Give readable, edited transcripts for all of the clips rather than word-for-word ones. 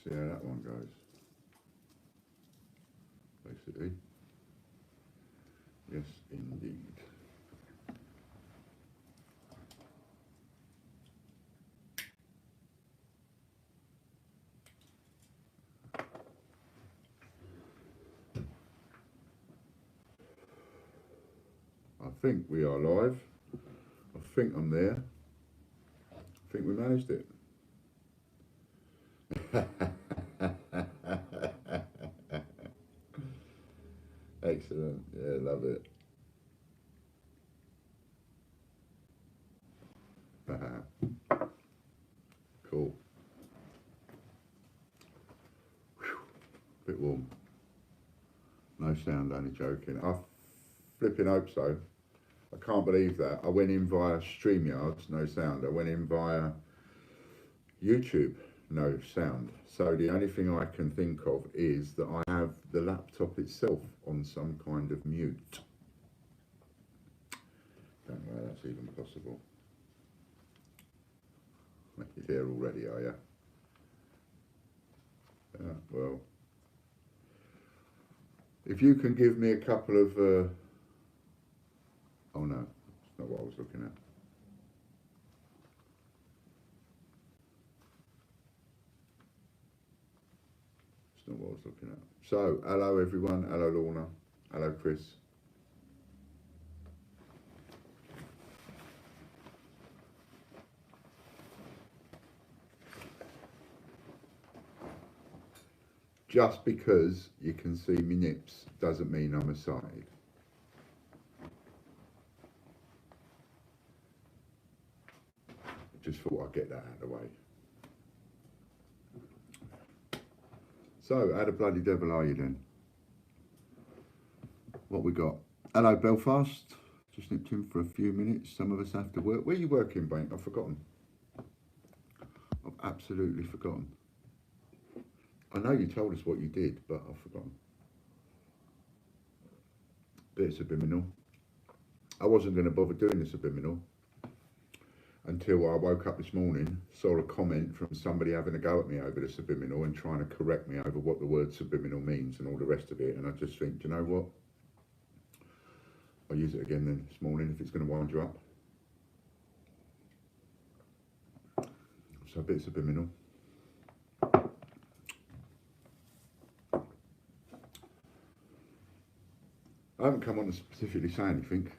See how that one goes. Basically. Yes, indeed. I think we are live. I think I'm there. I think we managed it. Excellent. Yeah, love it. Cool. Whew. Bit warm. No sound, only joking. I flipping hope so. I can't believe that. I went in via StreamYards, no sound. I went in via YouTube, no sound. So the only thing I can think of is that I have the laptop itself on some kind of mute. Don't know how that's even possible. You're there already, are you? Well, if you can give me a couple of... oh no, it's not what I was looking at. It's not what I was looking at. So, hello everyone, hello Lorna, hello Chris. Just because you can see me nips doesn't mean I'm a side. Just thought I'd get that out of the way. So, how the bloody devil are you then? What we got? Hello Belfast. Just nipped in for a few minutes. Some of us have to work. Where are you working, Bank? I've forgotten. I've absolutely forgotten. I know you told us what you did, but I've forgotten. Bit of subliminal. I wasn't going to bother doing the subliminal until I woke up this morning, saw a comment from somebody having a go at me over the subliminal and trying to correct me over what the word subliminal means and all the rest of it. And I just think, do you know what? I'll use it again then this morning if it's going to wind you up. So a bit subliminal. I haven't come on to specifically say anything,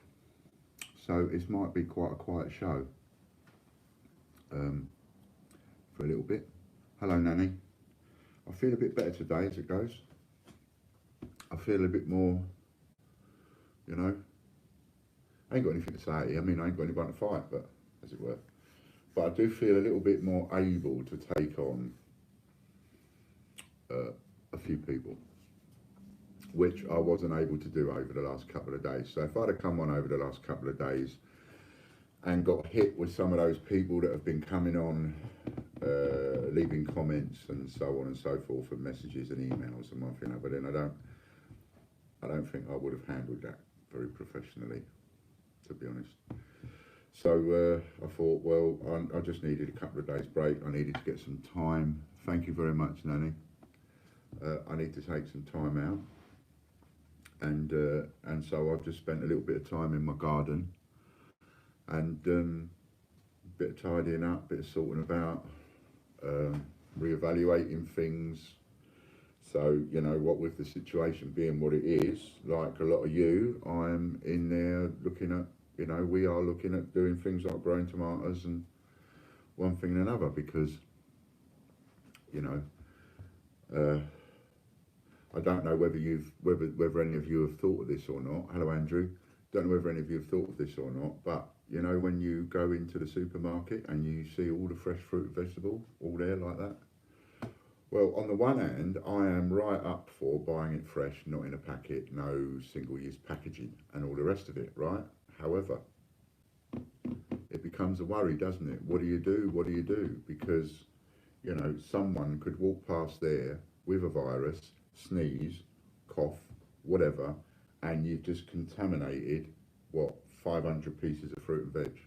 so it might be quite a quiet show for a little bit. Hello Nanny. I feel a bit better today as it goes. I feel a bit more, you know, I ain't got anything to say. I mean, I ain't got anyone to fight, but as it were. But I do feel a little bit more able to take on a few people, which I wasn't able to do over the last couple of days. So if I'd have come on over the last couple of days and got hit with some of those people that have been coming on, leaving comments and so on and so forth, and messages and emails and one thing, but then I don't think I would have handled that very professionally, to be honest. So I thought, well, I just needed a couple of days break. I needed to get some time. Thank you very much, Nanny. I need to take some time out. And so I've just spent a little bit of time in my garden and a bit of tidying up, a bit of sorting about, reevaluating things. So, you know, what with the situation being what it is, like a lot of you, I'm in there looking at, you know, we are looking at doing things like growing tomatoes and one thing and another because, you know, I don't know whether whether any of you have thought of this or not. Hello, Andrew. Don't know whether any of you have thought of this or not, but you know, when you go into the supermarket and you see all the fresh fruit and vegetable all there like that. Well, on the one hand, I am right up for buying it fresh, not in a packet, no single-use packaging and all the rest of it, right? However, it becomes a worry, doesn't it? What do you do? What do you do? Because, you know, someone could walk past there with a virus, sneeze, cough, whatever, and you've just contaminated, what, 500 pieces of fruit and veg.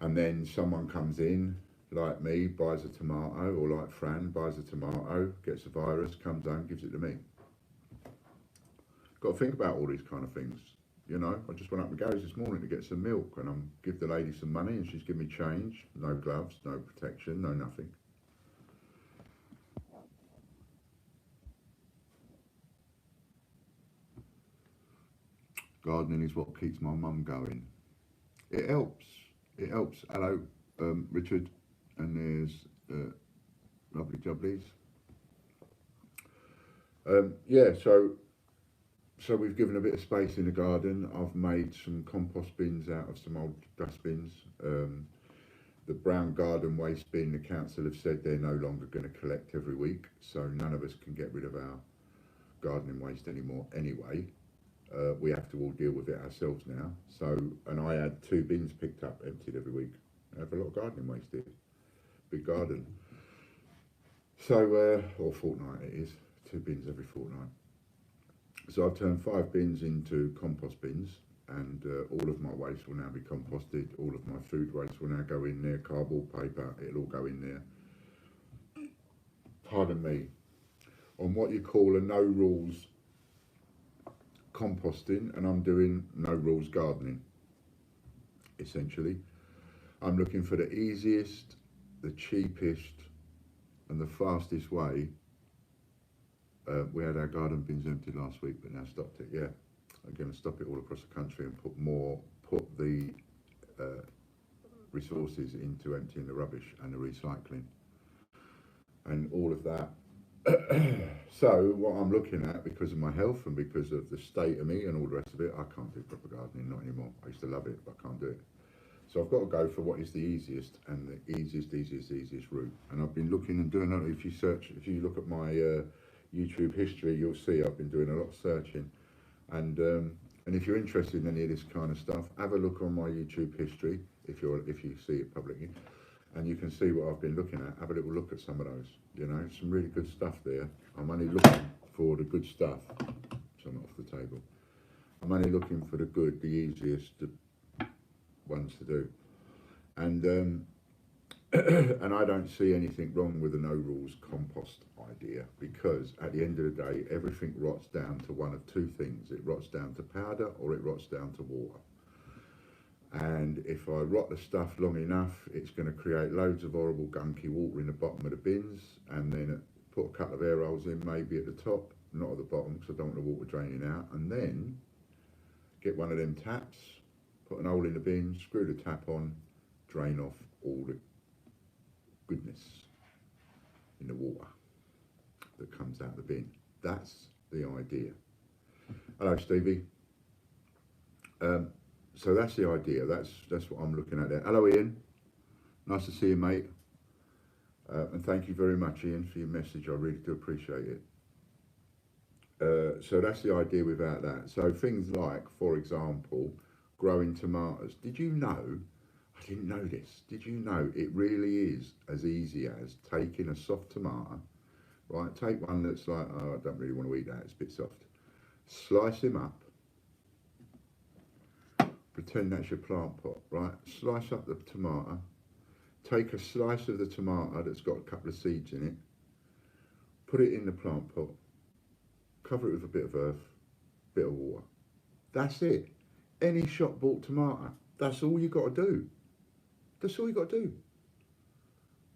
And then someone comes in, like me, buys a tomato, or like Fran, buys a tomato, gets a virus, comes home, gives it to me. Got to think about all these kind of things. You know, I just went up the garage this morning to get some milk, and I'm give the lady some money, and she's given me change. No gloves, no protection, no nothing. Gardening is what keeps my mum going. It helps. It helps. Hello, Richard, and there's lovely jubblies. Yeah, so we've given a bit of space in the garden. I've made some compost bins out of some old dustbins. The brown garden waste bin, the council have said they're no longer going to collect every week, so none of us can get rid of our gardening waste anymore anyway. We have to all deal with it ourselves now. So, and I had 2 bins picked up, emptied every week. I have a lot of gardening waste here. Big garden. So, or fortnight it is, 2 bins every fortnight. So I've turned 5 bins into compost bins, and all of my waste will now be composted. All of my food waste will now go in there. Cardboard, paper, it'll all go in there. Pardon me. On what you call a no rules composting, and I'm doing no rules gardening. Essentially, I'm looking for the easiest, the cheapest, and the fastest way. We had our garden bins emptied last week, but now stopped it. Yeah, I'm going to stop it all across the country and put the resources into emptying the rubbish and the recycling and all of that. So what I'm looking at, because of my health and because of the state of me and all the rest of it, I can't do proper gardening, not anymore. I used to love it, but I can't do it. So I've got to go for what is the easiest and the easiest route. And I've been looking and doing it. If you look at my YouTube history, you'll see I've been doing a lot of searching. And if you're interested in any of this kind of stuff, have a look on my YouTube history if you see it publicly, and you can see what I've been looking at. Have a little look at some of those. You know, some really good stuff there. I'm only looking for the good stuff. Some off the table. I'm only looking for the good, the easiest ones to do, and and I don't see anything wrong with the no rules compost idea, because at the end of the day, everything rots down to one of 2 things. It rots down to powder or it rots down to water. And if I rot the stuff long enough, it's going to create loads of horrible gunky water in the bottom of the bins, and then put a couple of air holes in, maybe at the top, not at the bottom, because I don't want the water draining out, and then get one of them taps, put an hole in the bin, screw the tap on, drain off all the goodness in the water that comes out of the bin. That's the idea. Hello, Stevie. So that's the idea. That's what I'm looking at there. Hello, Ian. Nice to see you, mate. And thank you very much, Ian, for your message. I really do appreciate it. So that's the idea without that. So things like, for example, growing tomatoes. Did you know? I didn't know this. Did you know it really is as easy as taking a soft tomato, right? Take one that's like, oh, I don't really want to eat that, it's a bit soft. Slice him up. Pretend that's your plant pot, right? Slice up the tomato. Take a slice of the tomato that's got a couple of seeds in it. Put it in the plant pot. Cover it with a bit of earth, bit of water. That's it. Any shop bought tomato. That's all you got to do. That's all you got to do.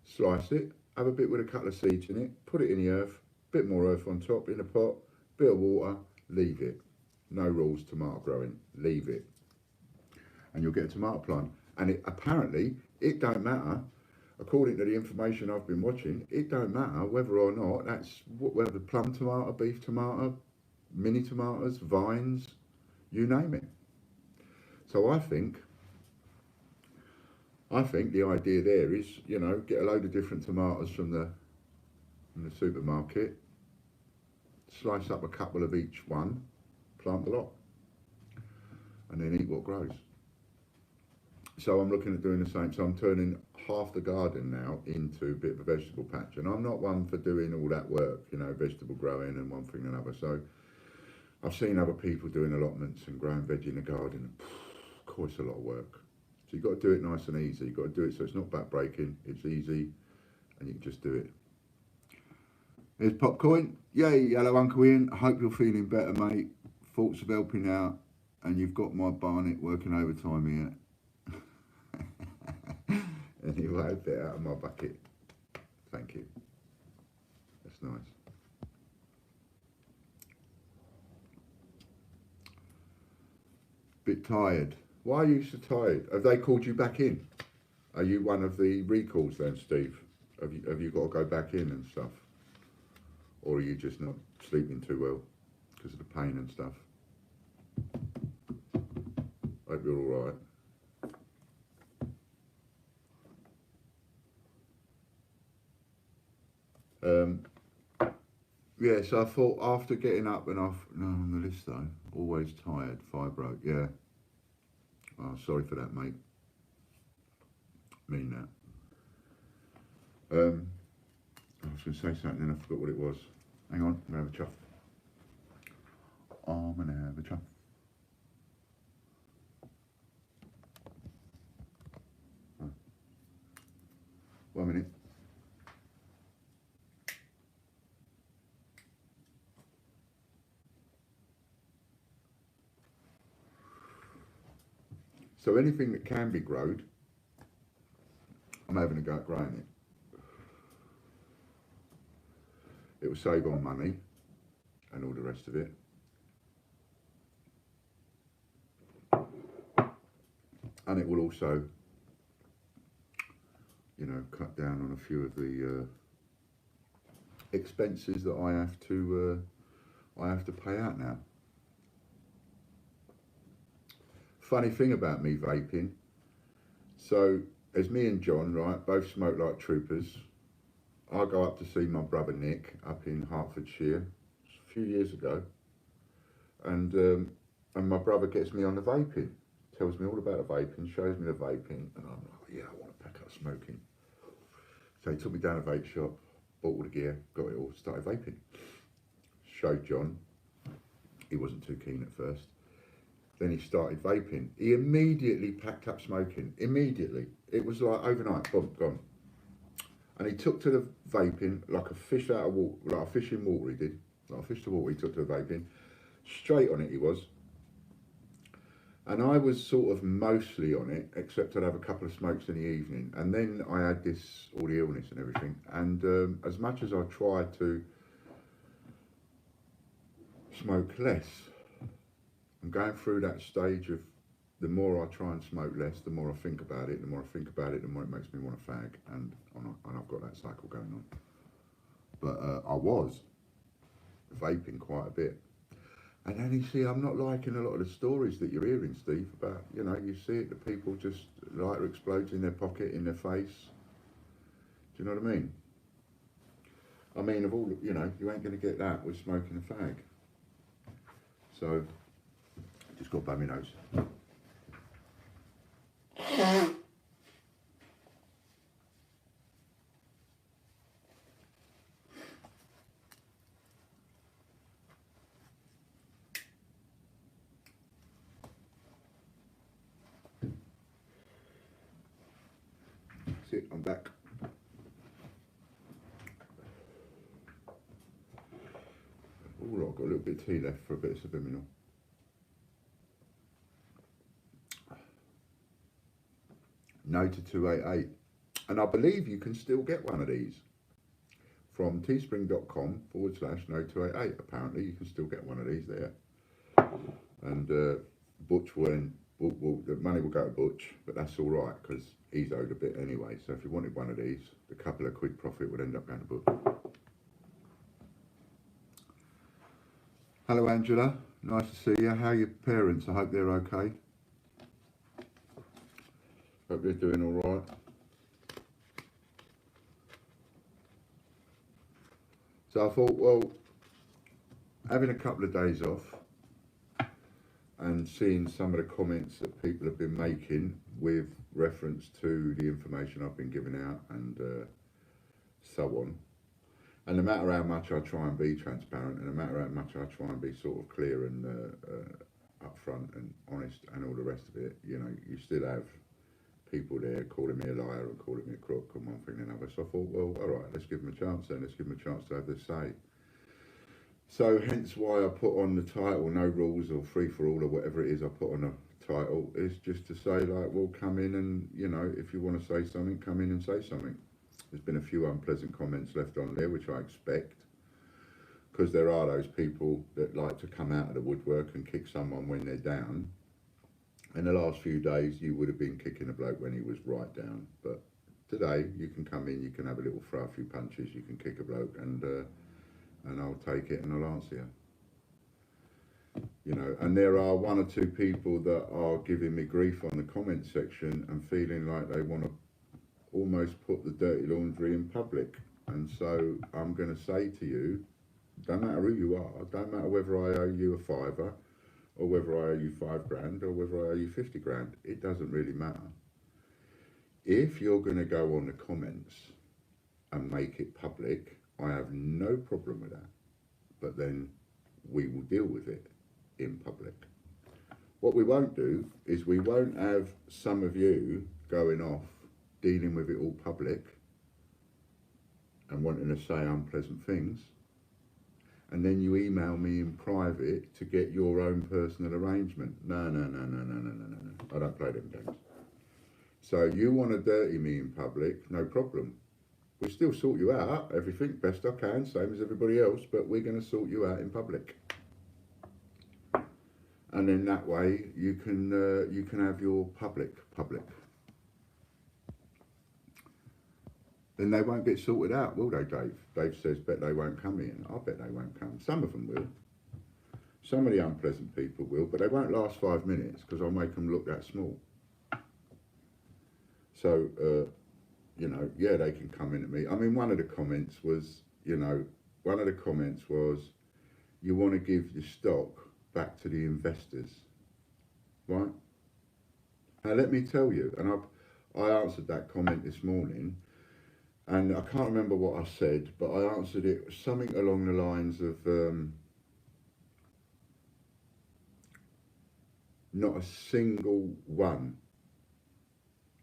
Slice it, have a bit with a couple of seeds in it, put it in the earth, bit more earth on top, in a pot, bit of water, leave it. No rules tomato growing, leave it. And you'll get a tomato plant. And apparently, it don't matter, according to the information I've been watching, it don't matter whether or not that's whether plum tomato, beef tomato, mini tomatoes, vines, you name it. So I think the idea there is, you know, get a load of different tomatoes from the supermarket, slice up a couple of each one, plant a lot, and then eat what grows. So I'm looking at doing the same. So I'm turning half the garden now into a bit of a vegetable patch, and I'm not one for doing all that work, you know, vegetable growing and one thing and another. So I've seen other people doing allotments and growing veg in the garden. Of course, a lot of work. So you've got to do it nice and easy. You've got to do it so it's not back breaking, it's easy, and you can just do it. Here's Popcoin. Yay, Yellow Uncle Ian. I hope you're feeling better, mate. Thoughts of helping out, and you've got my Barnet working overtime here. Anyway, a bit out of my bucket. Thank you. That's nice. Bit tired. Why are you so tired? Have they called you back in? Are you one of the recalls then, Steve? Have you got to go back in and stuff? Or are you just not sleeping too well because of the pain and stuff? Hope you're all right. Yeah, so I thought after getting up and off, no, on the list though, always tired, fibro, yeah. Oh, sorry for that, mate. Mean that. I was going to say something and I forgot what it was. Hang on, I'm going to have a chuff. I'm going to have a chuff. Oh. 1 minute. So anything that can be growed, I'm having a go at growing it. It will save on money and all the rest of it. And it will also, you know, cut down on a few of the expenses that I have to pay out now. Funny thing about me vaping, so as me and John, right, both smoke like troopers. I go up to see my brother Nick up in Hertfordshire a few years ago, and my brother gets me on the vaping, tells me all about the vaping, shows me the vaping, and I'm like, yeah, I want to pack up smoking. So he took me down a vape shop, bought all the gear, got it all, started vaping. Showed John, he wasn't too keen at first. Then he started vaping. He immediately packed up smoking. Immediately. It was like overnight, boom, gone. And he took to the vaping like a fish out of water, like a fish in water he did. Like a fish to water, he took to the vaping. Straight on it he was. And I was sort of mostly on it, except I'd have a couple of smokes in the evening. And then I had all the illness and everything. And as much as I tried to smoke less, I'm going through that stage of the more I try and smoke less, the more I think about it, the more I think about it, the more it makes me want to fag, and I've got that cycle going on. But I was vaping quite a bit. And then you see, I'm not liking a lot of the stories that you're hearing, Steve, about, you know, you see it, the people just, lighter explodes in their pocket, in their face. Do you know what I mean? I mean, of all, you know, you ain't going to get that with smoking a fag. So, just got to blow my nose. That's it, I'm back. Oh, I've got a little bit of tea left for a bit of subliminal. Nota 288. And I believe you can still get one of these from teespring.com/Nota288. Apparently you can still get one of these there. And Butch the money will go to Butch, but that's all right because he's owed a bit anyway. So if you wanted one of these, the couple of quid profit would end up going to Butch. Hello Angela, nice to see you. How are your parents? I hope they're okay. Hope they're doing all right. So I thought, well, having a couple of days off and seeing some of the comments that people have been making with reference to the information I've been giving out and so on. And no matter how much I try and be transparent, and no matter how much I try and be sort of clear and upfront and honest and all the rest of it, you know, you still have people there calling me a liar and calling me a crook and one thing and another. So I thought, well, all right, let's give them a chance then. Let's give them a chance to have their say. So hence why I put on the title, No Rules or Free for All or whatever it is I put on a title, is just to say, like, well, come in and, you know, if you want to say something, come in and say something. There's been a few unpleasant comments left on there, which I expect, because there are those people that like to come out of the woodwork and kick someone when they're down. In the last few days, you would have been kicking a bloke when he was right down. But today, you can come in, you can have a little throw a few punches, you can kick a bloke, and I'll take it and I'll answer you. You know, and there are one or two people that are giving me grief on the comment section and feeling like they want to almost put the dirty laundry in public. And so I'm going to say to you, don't matter who you are, don't matter whether I owe you a fiver, or whether I owe you £5 or whether I owe you 50 grand, it doesn't really matter. If you're going to go on the comments and make it public, I have no problem with that. But then we will deal with it in public. What we won't do is we won't have some of you going off, dealing with it all public and wanting to say unpleasant things, and then you email me in private to get your own personal arrangement. No. I don't play them games. So you want to dirty me in public, no problem. We'll still sort you out, everything best I can, same as everybody else, but we're going to sort you out in public. And then that way you can have your public. Then they won't get sorted out, will they, Dave? Dave says, bet they won't come in. I bet they won't come. Some of them will. Some of the unpleasant people will, but they won't last 5 minutes because I'll make them look that small. So, you know, yeah, they can come in at me. I mean, one of the comments was, you want to give your stock back to the investors, right? Now, let me tell you, and I answered that comment this morning, and I can't remember what I said, but I answered it something along the lines of, not a single one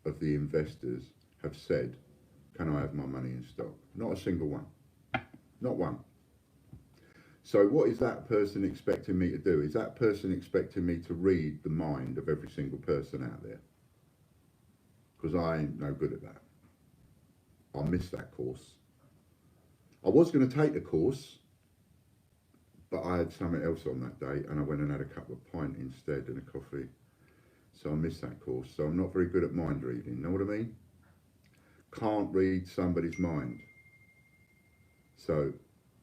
of the investors have said, can I have my money in stock? Not a single one. Not one. So what is that person expecting me to do? Is that person expecting me to read the mind of every single person out there? Because I ain't no good at that. I missed that course. I was going to take the course, but I had something else on that day, and I went and had a cup of pint instead and a coffee. So I missed that course. So I'm not very good at mind reading, know what I mean? Can't read somebody's mind. So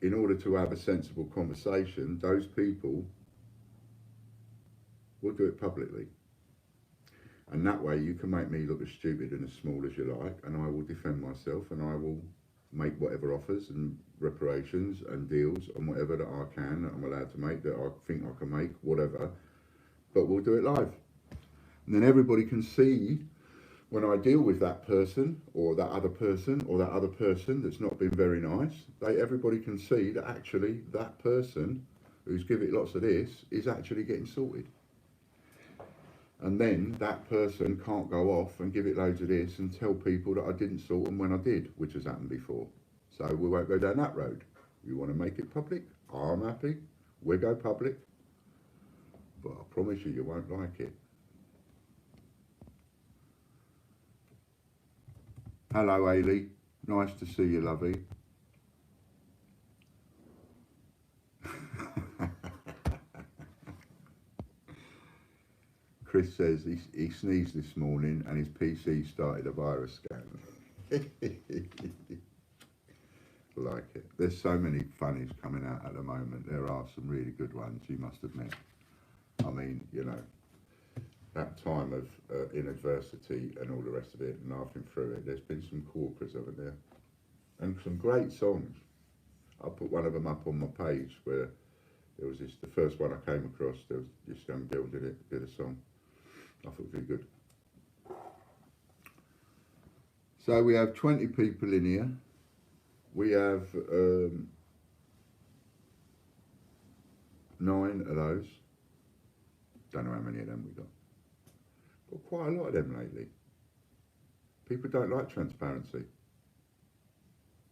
in order to have a sensible conversation, those people will do it publicly. And that way you can make me look as stupid and as small as you like, and I will defend myself, and I will make whatever offers and reparations and deals and whatever that I can, that I'm allowed to make, that I think I can make, whatever. But we'll do it live. And then everybody can see when I deal with that person or that other person or that other person that's not been very nice, everybody can see that actually that person who's giving lots of this is actually getting sorted. And then that person can't go off and give it loads of this and tell people that I didn't sort them when I did, which has happened before. So we won't go down that road. You want to make it public? I'm happy. We'll go public. But I promise you, you won't like it. Hello, Ailey. Nice to see you, lovey. Chris says he sneezed this morning and his PC started a virus scan. Like it. There's so many funnies coming out at the moment. There are some really good ones, you must admit. I mean, you know, that time of in adversity and all the rest of it, and laughing through it, there's been some corkers, haven't there? And some great songs. I put one of them up on my page where there was this, the first one I came across, there was this young girl did a song. I thought it was really good. So we have 20 people in here. We have 9 of those. Don't know how many of them we got. Got quite a lot of them lately. People don't like transparency.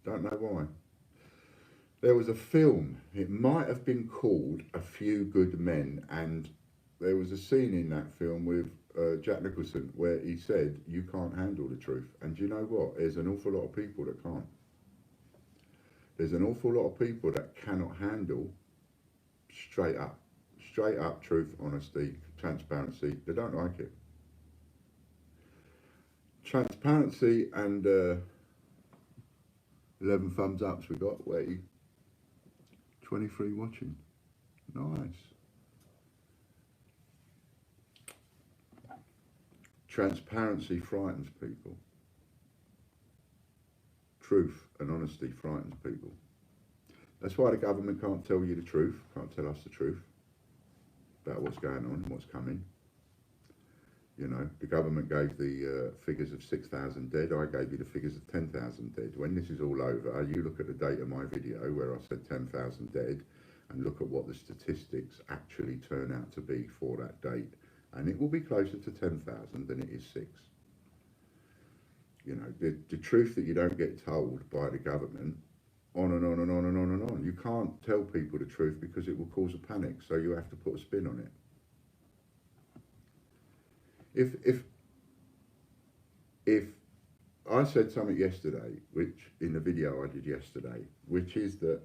Don't know why. There was a film, it might have been called A Few Good Men, and there was a scene in that film with Jack Nicholson where he said, you can't handle the truth. And do you know what? There's an awful lot of people that can't. There's an awful lot of people that cannot handle straight up truth, honesty, transparency. They don't like it. Transparency and 11 thumbs ups we got. Wait, 23 watching. Nice. Transparency frightens people. Truth and honesty frightens people. That's why the government can't tell you the truth, can't tell us the truth about what's going on and what's coming. You know, the government gave the figures of 6,000 dead. I gave you the figures of 10,000 dead. When this is all over, you look at the date of my video where I said 10,000 dead and look at what the statistics actually turn out to be for that date. And it will be closer to 10,000 than it is 6. You know, the truth that you don't get told by the government, on and on and on and on and on. You can't tell people the truth because it will cause a panic, so you have to put a spin on it. If I said something yesterday, which in the video I did yesterday, which is that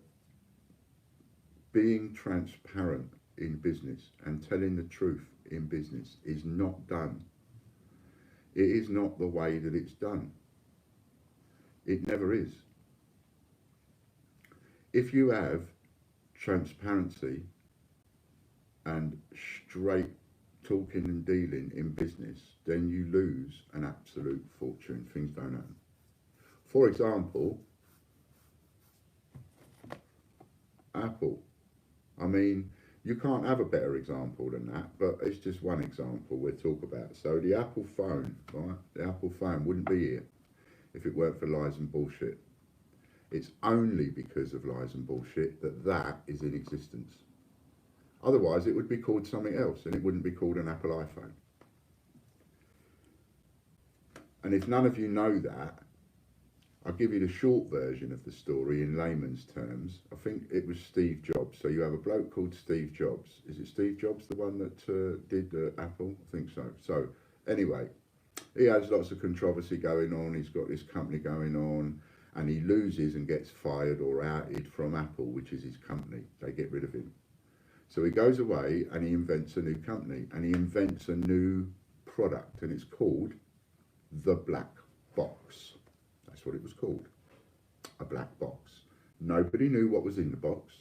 being transparent in business and telling the truth in business is not done. It is not the way that it's done. It never is. If you have transparency and straight talking and dealing in business, then you lose an absolute fortune. Things don't happen. For example, Apple. I mean, you can't have a better example than that, but it's just one example we'll talk about. So the Apple phone, right? The Apple phone wouldn't be here if it weren't for lies and bullshit. It's only because of lies and bullshit that that is in existence. Otherwise, it would be called something else, and it wouldn't be called an Apple iPhone. And if none of you know that, I'll give you the short version of the story in layman's terms. I think it was Steve Jobs. So you have a bloke called Steve Jobs. Is it Steve Jobs, the one that did Apple? I think so. So anyway, he has lots of controversy going on. He's got this company going on, and he loses and gets fired or outed from Apple, which is his company. They get rid of him. So he goes away and he invents a new company, and he invents a new product, and it's called the Black Box. That's what it was called, a black box. Nobody knew what was in the box.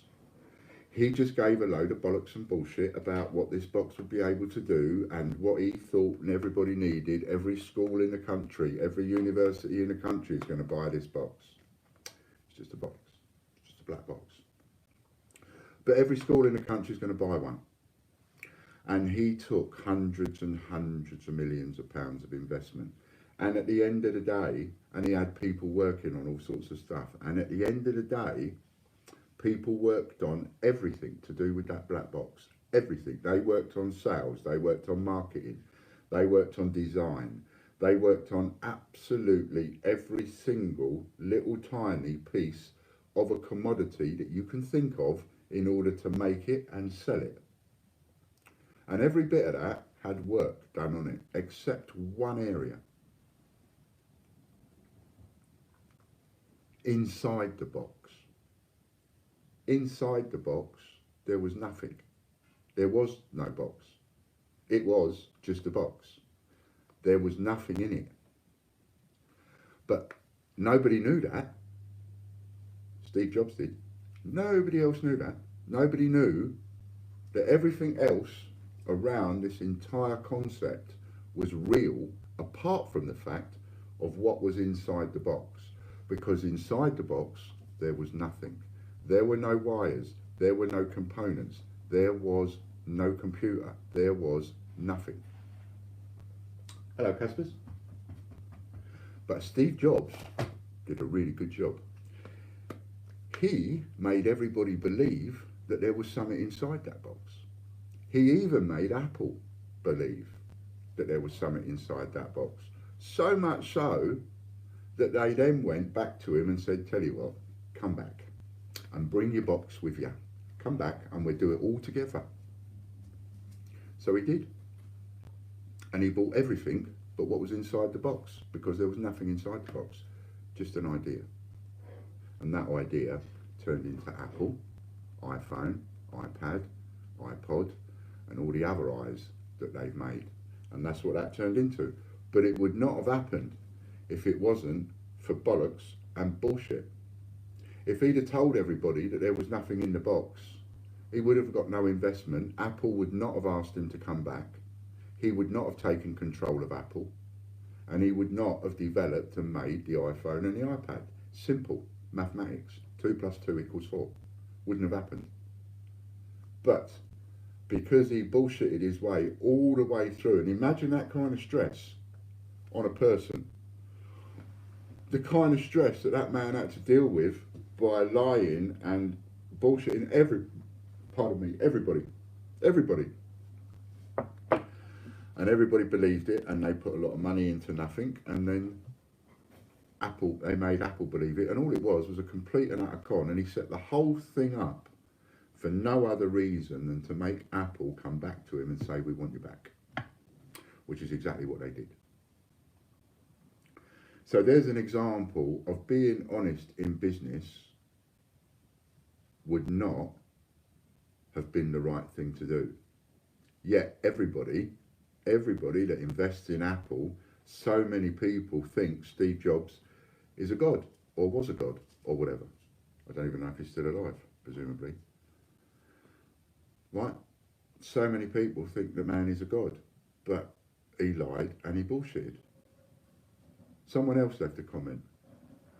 He just gave a load of bollocks and bullshit about what this box would be able to do and what he thought and everybody needed. Every school in the country, every university in the country is going to buy this box. It's just a box, it's just a black box. But every school in the country is going to buy one. And he took hundreds and hundreds of millions of pounds of investment. And at the end of the day, and he had people working on all sorts of stuff. And at the end of the day, people worked on everything to do with that black box. Everything. They worked on sales. They worked on marketing. They worked on design. They worked on absolutely every single little tiny piece of a commodity that you can think of in order to make it and sell it. And every bit of that had work done on it, except one area. Inside the box. Inside the box, there was nothing. There was no box. It was just a box. There was nothing in it. But nobody knew that. Steve Jobs did. Nobody else knew that. Nobody knew that everything else around this entire concept was real, apart from the fact of what was inside the box. Because inside the box, there was nothing. There were no wires. There were no components. There was no computer. There was nothing. Hello, Caspers. But Steve Jobs did a really good job. He made everybody believe that there was something inside that box. He even made Apple believe that there was something inside that box. So much so that they then went back to him and said, tell you what, come back and bring your box with you. Come back and we'll do it all together. So he did. And he bought everything but what was inside the box, because there was nothing inside the box, just an idea. And that idea turned into Apple, iPhone, iPad, iPod, and all the other I's that they've made. And that's what that turned into. But it would not have happened if it wasn't for bollocks and bullshit. If he'd have told everybody that there was nothing in the box, he would have got no investment. Apple would not have asked him to come back. He would not have taken control of Apple. And he would not have developed and made the iPhone and the iPad. Simple mathematics. 2 plus 2 equals 4. Wouldn't have happened. But because he bullshitted his way all the way through, and imagine that kind of stress on a person. The kind of stress that that man had to deal with by lying and bullshitting everybody. And everybody believed it, and they put a lot of money into nothing, and then they made Apple believe it, and all it was a complete and utter con, and he set the whole thing up for no other reason than to make Apple come back to him and say, we want you back, which is exactly what they did. So there's an example of being honest in business would not have been the right thing to do. Yet everybody that invests in Apple, so many people think Steve Jobs is a god, or was a god, or whatever. I don't even know if he's still alive, presumably. Right? So many people think the man is a god, but he lied and he bullshitted. Someone else left a comment.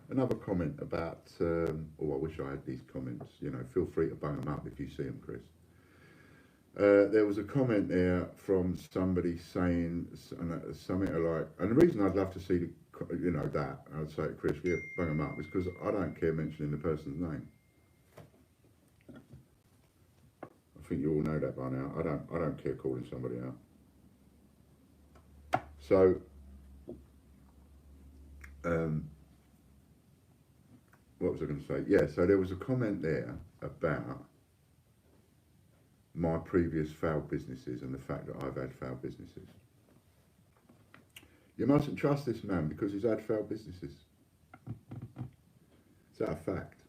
Another comment about, I wish I had these comments, feel free to bung them up if you see them, Chris. There was a comment there from somebody saying something like, and the reason I'd love to see that, I'd say to Chris, yeah, bang them up, is because I don't care mentioning the person's name. I think you all know that by now. I don't care calling somebody out. So, what was I going to say? Yeah, so there was a comment there about my previous failed businesses and the fact that I've had failed businesses. You mustn't trust this man because he's had failed businesses. Is that a fact?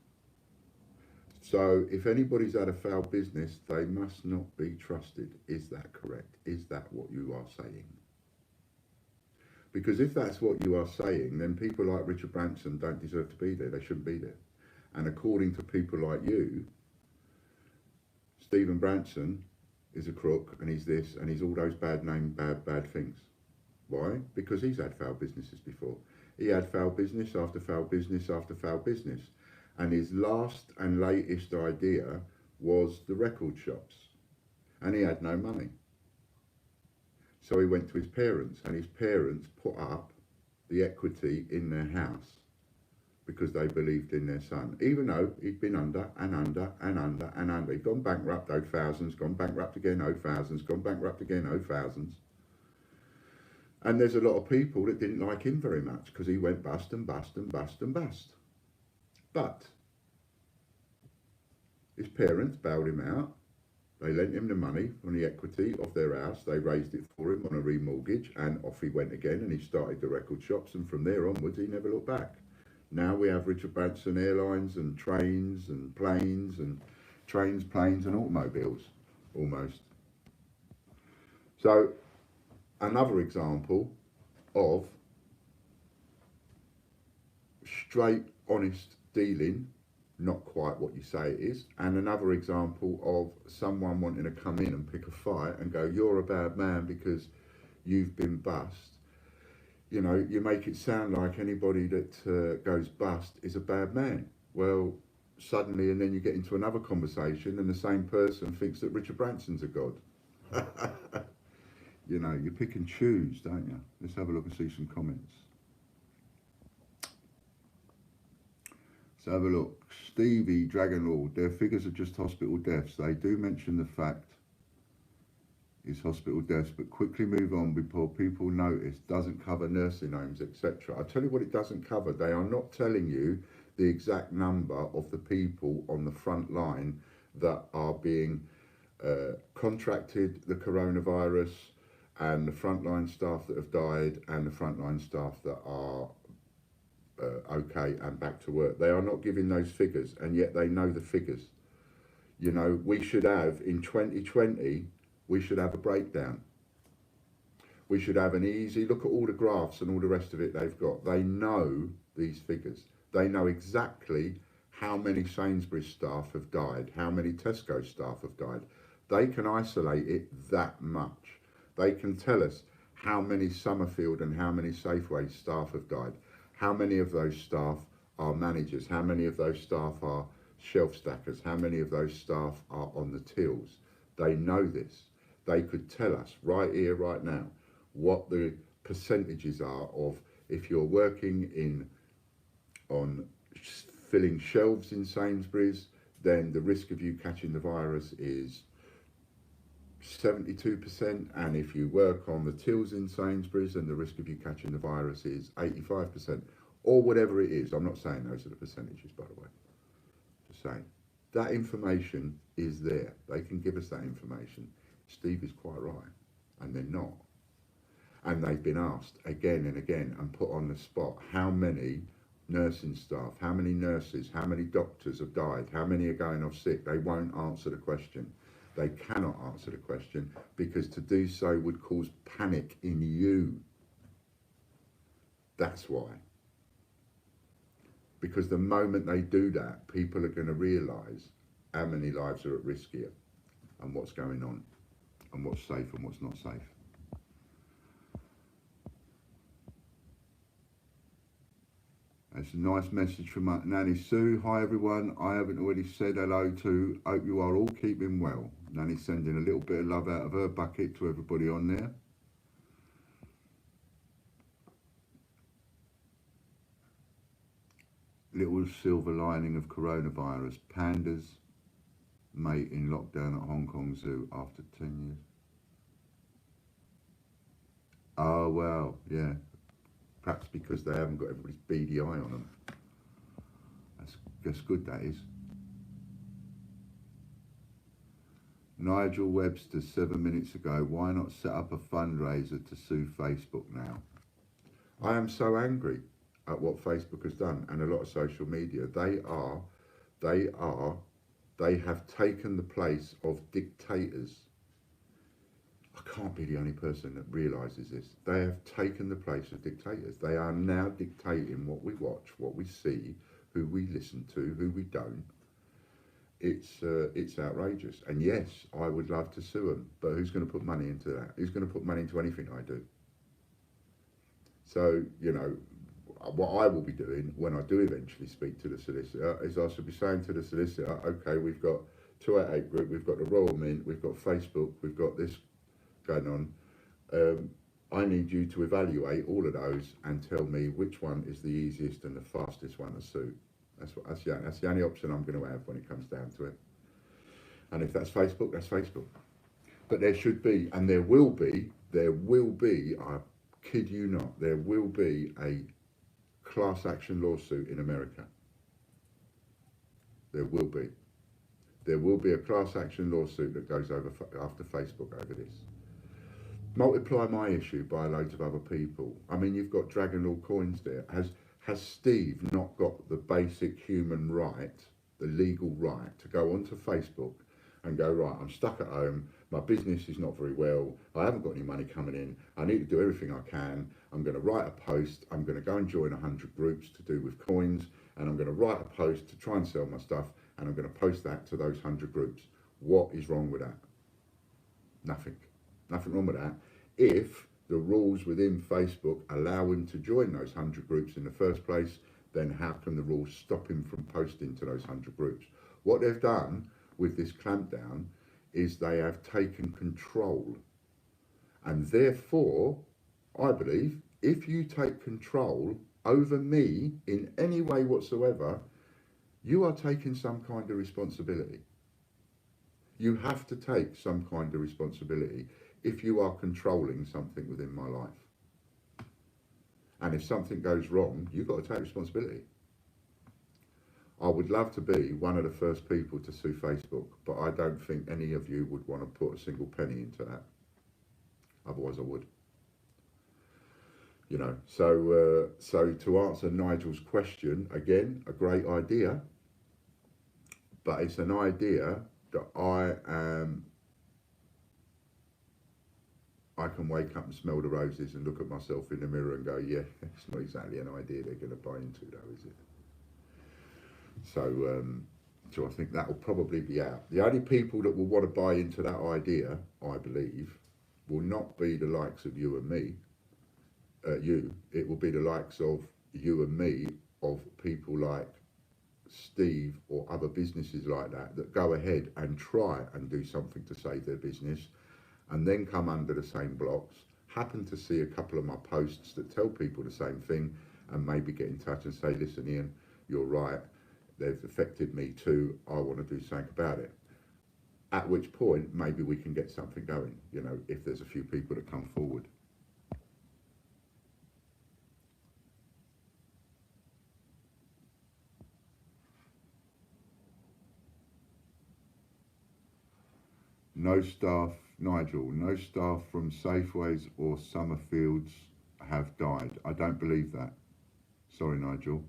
So if anybody's had a failed business, they must not be trusted. Is that correct? Is that what you are saying? Because if that's what you are saying, then people like Richard Branson don't deserve to be there. They shouldn't be there. And according to people like you, Stephen Branson is a crook, and he's this, and he's all those bad things. Why? Because he's had failed businesses before. He had failed business after failed business after failed business. And his last and latest idea was the record shops. And he had no money. So he went to his parents, and his parents put up the equity in their house because they believed in their son, even though he'd been under and under and under and under. He'd gone bankrupt, owed thousands, gone bankrupt again, owed thousands, gone bankrupt again, owed thousands. And there's a lot of people that didn't like him very much because he went bust and bust and bust and bust. But his parents bailed him out. They lent him the money from the equity of their house. They raised it for him on a remortgage, and off he went again, and he started the record shops, and from there onwards he never looked back. Now we have Richard Branson Airlines and trains and planes and trains, planes and automobiles, almost. So another example of straight, honest dealing, not quite what you say it is, and another example of someone wanting to come in and pick a fight and go, you're a bad man because you've been bust. You know, you make it sound like anybody that goes bust is a bad man. Well, suddenly, and then you get into another conversation and the same person thinks that Richard Branson's a god. You know, you pick and choose, don't you? Let's have a look and see some comments. Let's have a look. Stevie, Dragon Lord, their figures are just hospital deaths. They do mention the fact is hospital deaths, but quickly move on before people notice. Doesn't cover nursing homes, etc. I'll tell you what it doesn't cover. They are not telling you the exact number of the people on the front line that are being contracted the coronavirus, and the frontline staff that have died, and the frontline staff that are okay and back to work. They are not giving those figures, and yet they know the figures. You know, we should have, in 2020, we should have a breakdown. We should have an easy look at all the graphs and all the rest of it they've got. They know these figures. They know exactly how many Sainsbury's staff have died, how many Tesco staff have died. They can isolate it that much. They can tell us how many Summerfield and how many Safeway staff have died. How many of those staff are managers? How many of those staff are shelf stackers? How many of those staff are on the tills? They know this. They could tell us right here, right now, what the percentages are of, if you're working on filling shelves in Sainsbury's, then the risk of you catching the virus is 72%, and if you work on the tills in Sainsbury's, then the risk of you catching the virus is 85%, or whatever it is. I'm not saying those are the percentages, by the way. Just saying. That information is there. They can give us that information. Steve is quite right, and they're not. And they've been asked again and again and put on the spot how many nursing staff, how many nurses, how many doctors have died, how many are going off sick. They won't answer the question. They cannot answer the question, because to do so would cause panic in you. That's why. Because the moment they do that, people are going to realise how many lives are at risk here, and what's going on, and what's safe and what's not safe. That's a nice message from Nanny Sue. Hi everyone, I haven't already said hello to. Hope you are all keeping well. Nanny's sending a little bit of love out of her bucket to everybody on there. Little silver lining of coronavirus. Pandas mate in lockdown at Hong Kong Zoo after 10 years. Oh well, yeah. Perhaps because they haven't got everybody's beady eye on them. That's good, that is. Nigel Webster, 7 minutes ago, why not set up a fundraiser to sue Facebook now? I am so angry at what Facebook has done, and a lot of social media. They have taken the place of dictators. I can't be the only person that realises this. They have taken the place of dictators. They are now dictating what we watch, what we see, who we listen to, who we don't. It's outrageous. And yes, I would love to sue them, but who's going to put money into that? Who's going to put money into anything I do? So, you know, what I will be doing when I do eventually speak to the solicitor is I should be saying to the solicitor, okay, we've got 288 Group, we've got the Royal Mint, we've got Facebook, we've got this going on. I need you to evaluate all of those and tell me which one is the easiest and the fastest one to sue. That's the only option I'm going to have when it comes down to it. And if that's Facebook, that's Facebook. But there should be, and there will be, I kid you not, there will be a class action lawsuit in America. There will be. There will be a class action lawsuit that goes over after Facebook over this. Multiply my issue by loads of other people. I mean, you've got Dragon Law Coins there. Has Steve not got the basic human right, the legal right, to go onto Facebook and go, right, I'm stuck at home, my business is not very well, I haven't got any money coming in, I need to do everything I can, I'm going to write a post, I'm going to go and join 100 groups to do with coins, and I'm going to write a post to try and sell my stuff, and I'm going to post that to those 100 groups. What is wrong with that? Nothing. Nothing wrong with that. If the rules within Facebook allow him to join those 100 groups in the first place, then how can the rules stop him from posting to those 100 groups? What they've done with this clampdown is they have taken control. And therefore, I believe, if you take control over me in any way whatsoever, you are taking some kind of responsibility. You have to take some kind of responsibility. if you are controlling something within my life. And if something goes wrong, you've got to take responsibility. I would love to be one of the first people to sue Facebook, but I don't think any of you would want to put a single penny into that. Otherwise I would. You know, so to answer Nigel's question, again, a great idea, but it's an idea that I can wake up and smell the roses and look at myself in the mirror and go, yeah, it's not exactly an idea they're going to buy into though, is it? So I think that will probably be out. The only people that will want to buy into that idea, I believe, will not be the likes of you and me. It will be the likes of you and me, of people like Steve or other businesses like that go ahead and try and do something to save their business, and then come under the same blocks, happen to see a couple of my posts that tell people the same thing, and maybe get in touch and say, listen Ian, you're right, they've affected me too, I want to do something about it. At which point maybe we can get something going, you know, if there's a few people that come forward. No staff, Nigel, no staff from Safeways or Summerfields have died. I don't believe that. Sorry, Nigel.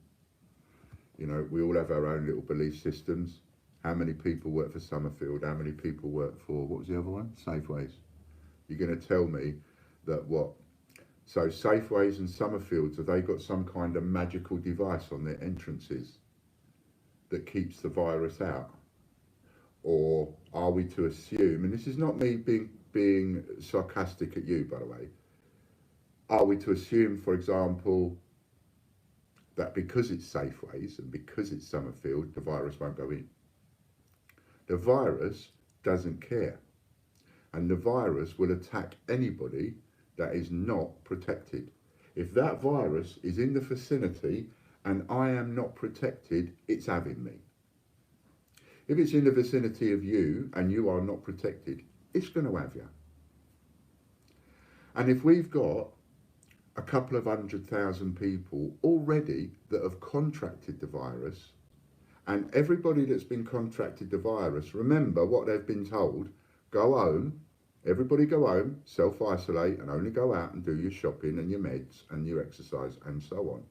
You know, we all have our own little belief systems. How many people work for Summerfield? How many people work for, what was the other one? Safeways. You're going to tell me that what? So Safeways and Summerfields, have they got some kind of magical device on their entrances that keeps the virus out? Or are we to assume, and this is not me being sarcastic at you, by the way, are we to assume, for example, that because it's Safeways and because it's Summerfield, the virus won't go in? The virus doesn't care, and the virus will attack anybody that is not protected. If that virus is in the vicinity and I am not protected, it's having me. If it's in the vicinity of you and you are not protected, it's going to have you. And if we've got a couple of 100,000 people already that have contracted the virus, and everybody that's been contracted the virus, remember what they've been told, go home, everybody go home, self-isolate, and only go out and do your shopping and your meds and your exercise and so on.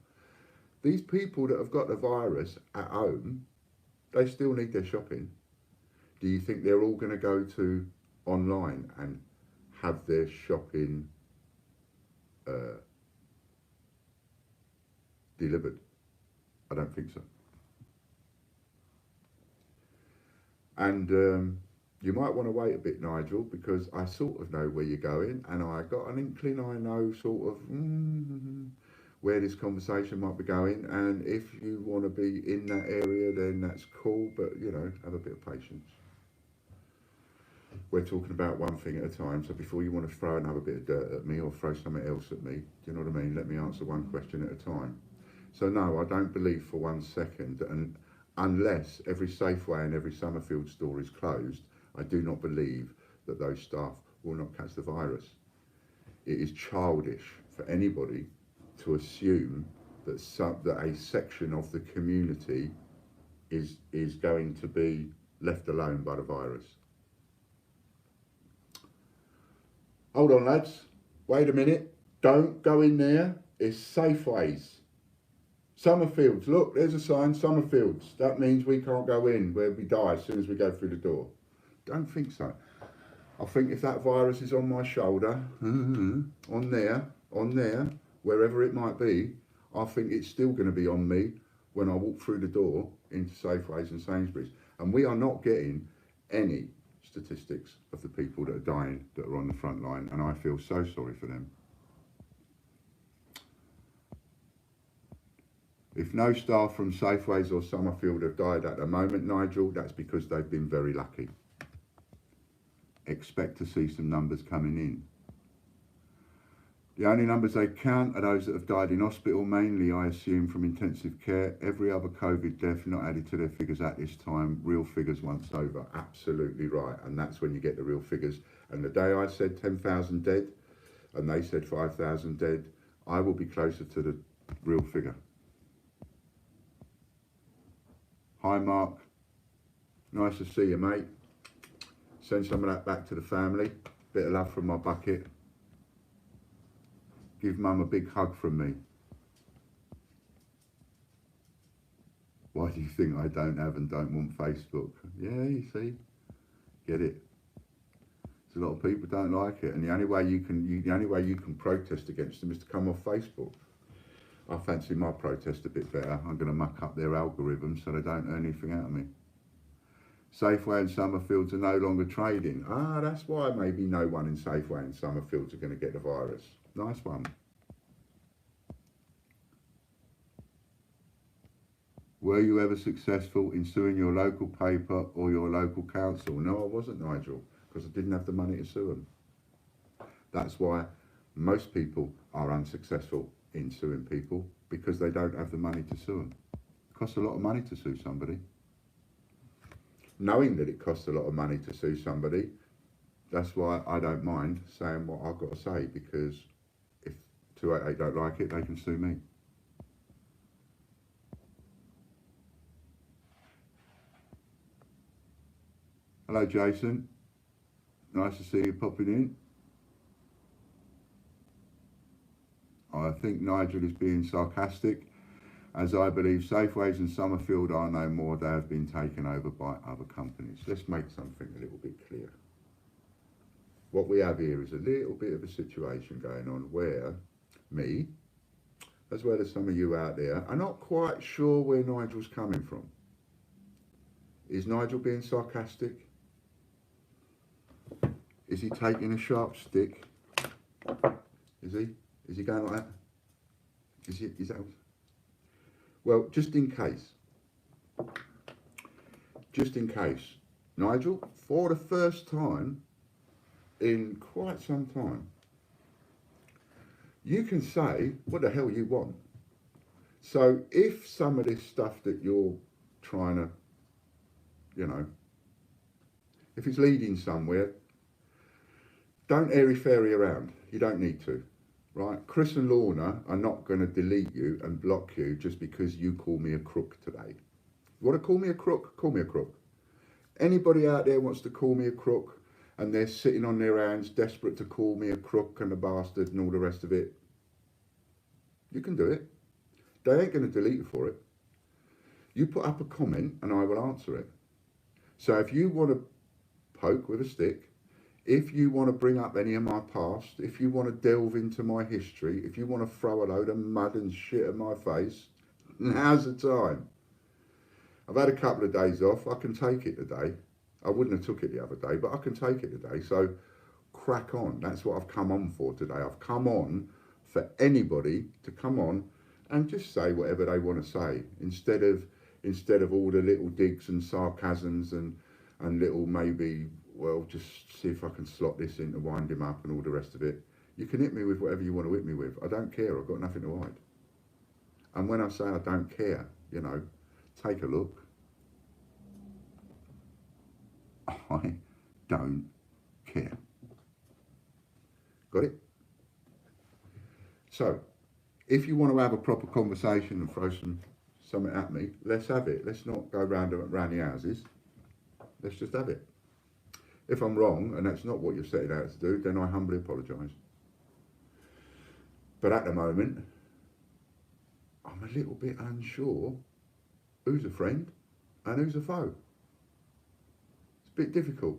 These people that have got the virus at home, they still need their shopping. Do you think they're all going to go to online and have their shopping delivered? I don't think so. And you might want to wait a bit, Nigel, because I sort of know where you're going, and I got an inkling, I know sort of where this conversation might be going, and if you want to be in that area, then that's cool, but you know, have a bit of patience. We're talking about one thing at a time, so before you want to throw another bit of dirt at me or throw something else at me, do you know what I mean? Let me answer one question at a time. So no, I don't believe for 1 second, and unless every Safeway and every Summerfield store is closed, I do not believe that those staff will not catch the virus. It is childish for anybody to assume that that a section of the community is going to be left alone by the virus. Hold on, lads. Wait a minute. Don't go in there. It's Safeways. Summerfields. Look, there's a sign, Summerfields. That means we can't go in, where we die as soon as we go through the door. Don't think so. I think if that virus is on my shoulder, on there, wherever it might be, I think it's still going to be on me when I walk through the door into Safeways and Sainsbury's. And we are not getting any statistics of the people that are dying that are on the front line, and I feel so sorry for them. If no staff from Safeways or Summerfield have died at the moment, Nigel, that's because they've been very lucky. Expect to see some numbers coming in. The only numbers they count are those that have died in hospital, mainly, I assume, from intensive care. Every other COVID death not added to their figures at this time. Real figures once over. Absolutely right. And that's when you get the real figures. And the day I said 10,000 dead, and they said 5,000 dead, I will be closer to the real figure. Hi, Mark. Nice to see you, mate. Send some of that back to the family. Bit of love from my bucket. Give Mum a big hug from me. Why do you think I don't have and don't want Facebook? Yeah, you see, get it. A lot of people don't like it, and the only way you can protest against them is to come off Facebook. I fancy my protest a bit better. I'm going to muck up their algorithms so they don't earn anything out of me. Safeway and Summerfields are no longer trading. Ah, that's why maybe no one in Safeway and Summerfields are going to get the virus. Nice one. Were you ever successful in suing your local paper or your local council? No, I wasn't, Nigel, because I didn't have the money to sue them. That's why most people are unsuccessful in suing people, because they don't have the money to sue them. It costs a lot of money to sue somebody. Knowing that it costs a lot of money to sue somebody, that's why I don't mind saying what I've got to say, because if 288 don't like it, they can sue me. Hello, Jason. Nice to see you popping in. I think Nigel is being sarcastic, as I believe Safeways and Summerfield are no more. They have been taken over by other companies. Let's make something a little bit clear. What we have here is a little bit of a situation going on where me, as well as some of you out there, are not quite sure where Nigel's coming from. Is Nigel being sarcastic? Is he taking a sharp stick? Is he? Is he going like that? Is that? Well, just in case, Nigel, for the first time in quite some time, you can say what the hell you want. So if some of this stuff that you're trying to, if it's leading somewhere, don't airy-fairy around. You don't need to. Right? Chris and Lorna are not going to delete you and block you just because you call me a crook today. You want to call me a crook? Call me a crook. Anybody out there wants to call me a crook and they're sitting on their hands desperate to call me a crook and a bastard and all the rest of it, you can do it. They ain't going to delete you for it. You put up a comment and I will answer it. So if you want to poke with a stick, if you want to bring up any of my past, if you want to delve into my history, if you want to throw a load of mud and shit at my face, now's the time. I've had a couple of days off. I can take it today. I wouldn't have took it the other day, but I can take it today. So crack on. That's what I've come on for today. I've come on for anybody to come on and just say whatever they want to say, instead of all the little digs and sarcasms and little maybe, well, just see if I can slot this in to wind him up and all the rest of it. You can hit me with whatever you want to hit me with. I don't care. I've got nothing to hide. And when I say I don't care, take a look. I don't care. Got it? So, if you want to have a proper conversation and throw something at me, let's have it. Let's not go round the houses. Let's just have it. If I'm wrong and that's not what you're setting out to do, then I humbly apologise. But at the moment, I'm a little bit unsure who's a friend and who's a foe. It's a bit difficult,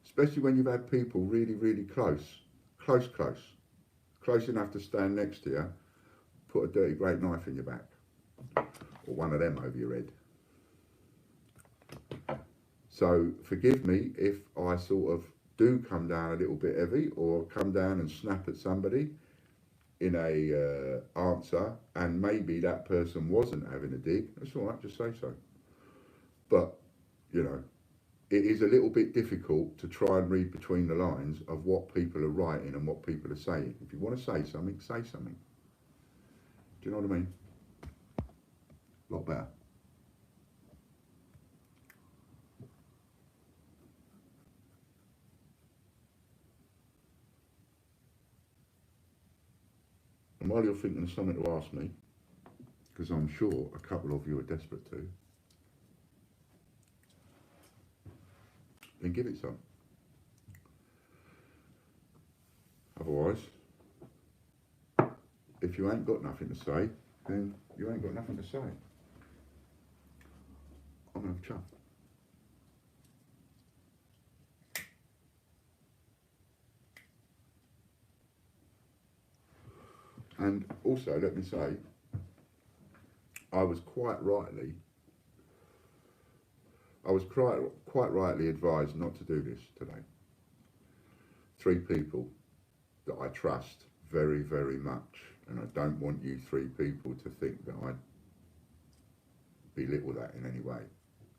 especially when you've had people really, really close enough to stand next to you, put a dirty great knife in your back, or one of them over your head. So forgive me if I sort of do come down a little bit heavy or come down and snap at somebody in a answer, and maybe that person wasn't having a dig. That's all right, just say so. But, it is a little bit difficult to try and read between the lines of what people are writing and what people are saying. If you want to say something, say something. Do you know what I mean? A lot better. And while you're thinking of something to ask me, because I'm sure a couple of you are desperate to, then give it some. Otherwise, if you ain't got nothing to say, then you ain't got nothing to say. I'm going to have chuff. And also, let me say, I was quite rightly advised not to do this today. 3 people that I trust very, very much, and I don't want you 3 people to think that I belittle that in any way.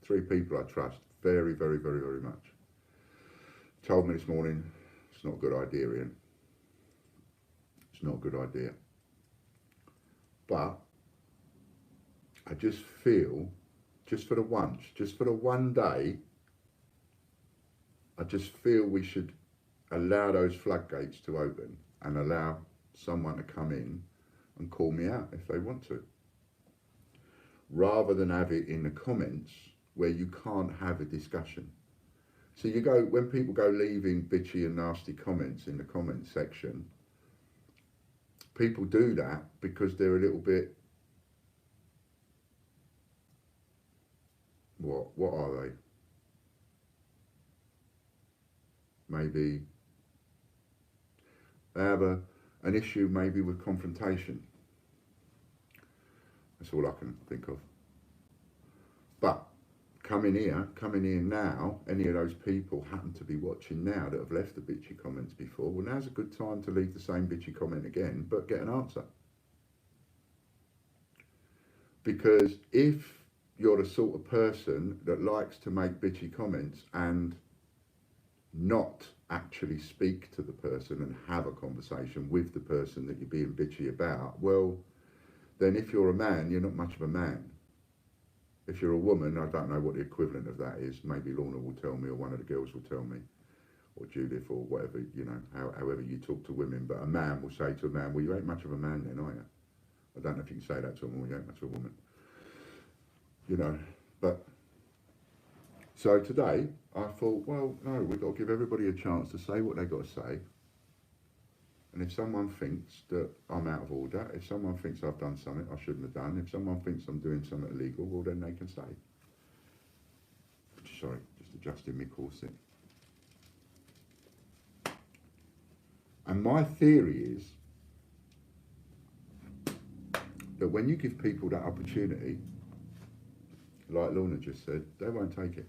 3 people I trust very, very, very, very much told me this morning, it's not a good idea, Ian. It's not a good idea. But I just feel, just for the one day, I just feel we should allow those floodgates to open and allow someone to come in and call me out if they want to. Rather than have it in the comments where you can't have a discussion. So you go, when people go leaving bitchy and nasty comments in the comment section, people do that because they're a little bit, what are they? Maybe they have an issue maybe with confrontation. That's all I can think of. But coming here now, any of those people happen to be watching now that have left the bitchy comments before, well, now's a good time to leave the same bitchy comment again, but get an answer. Because if you're the sort of person that likes to make bitchy comments and not actually speak to the person and have a conversation with the person that you're being bitchy about, well, then if you're a man, you're not much of a man. If you're a woman, I don't know what the equivalent of that is. Maybe Lorna will tell me, or one of the girls will tell me, or Judith, or whatever, you know, however you talk to women. But a man will say to a man, well, you ain't much of a man then, are you? I don't know if you can say that to a woman, you ain't much of a woman. You know, but so today I thought, well, no, we've got to give everybody a chance to say what they've got to say. And if someone thinks that I'm out of order, if someone thinks I've done something I shouldn't have done, if someone thinks I'm doing something illegal, well, then they can say. Sorry, just adjusting my corset. And my theory is that when you give people that opportunity, like Lorna just said, they won't take it.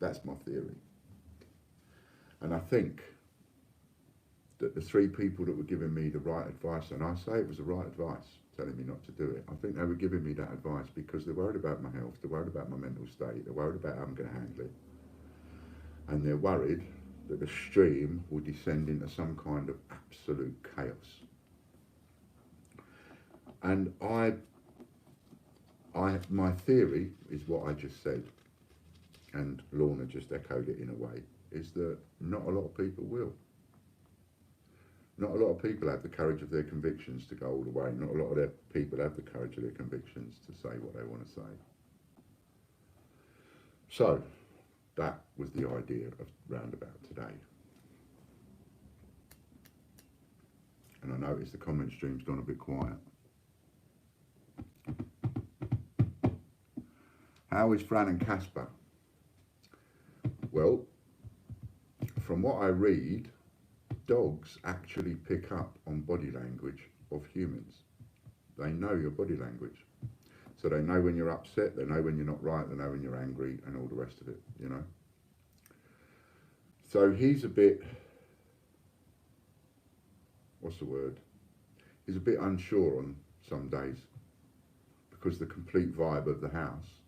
That's my theory. And I think that the 3 people that were giving me the right advice, and I say it was the right advice, telling me not to do it, I think they were giving me that advice because they're worried about my health, they're worried about my mental state, they're worried about how I'm going to handle it. And they're worried that the stream will descend into some kind of absolute chaos. And my theory is what I just said, and Lorna just echoed it in a way, is that not a lot of people will. Not a lot of people have the courage of their convictions to go all the way. Not a lot of their people have the courage of their convictions to say what they want to say. So, that was the idea of Roundabout today. And I noticed the comment stream's gone a bit quiet. How is Fran and Casper? Well, from what I read, dogs actually pick up on body language of humans. They know your body language. So they know when you're upset, they know when you're not right, they know when you're angry, and all the rest of it, you know. So he's a bit, what's the word? He's a bit unsure on some days because the complete vibe of the house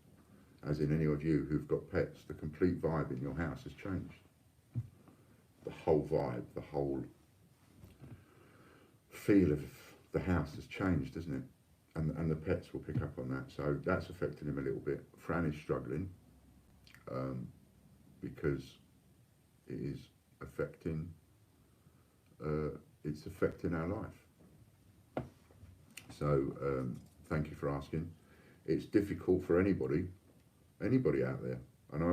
as in any of you who've got pets, the complete vibe in your house has changed. The whole vibe, the whole feel of the house has changed, isn't it? And the pets will pick up on that. So that's affecting him a little bit. Fran is struggling because it is affecting, it's affecting our life. So thank you for asking. It's difficult for anybody out there. And I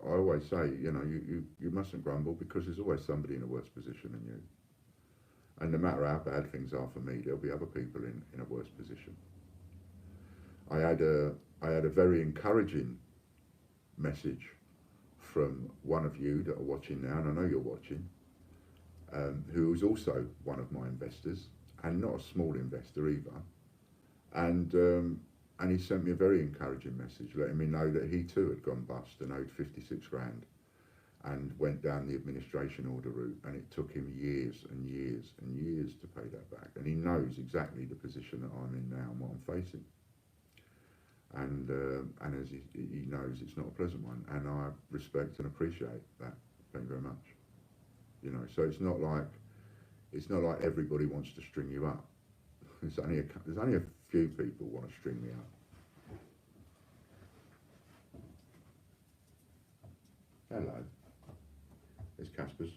always say, you know, you mustn't grumble, because there's always somebody in a worse position than you. And no matter how bad things are for me, there'll be other people in a worse position. I had a very encouraging message from one of you that are watching now, and I know you're watching, who is also one of my investors, and not a small investor either. And he sent me a very encouraging message, letting me know that he too had gone bust and owed 56 grand. And went down the administration order route, and it took him years and years and years to pay that back. And he knows exactly the position that I'm in now and what I'm facing. And as he knows, it's not a pleasant one, and I respect and appreciate that. Thank you very much. You know, so it's not like everybody wants to string you up. There's only a few people want to string me up. Hello. It's Casper's.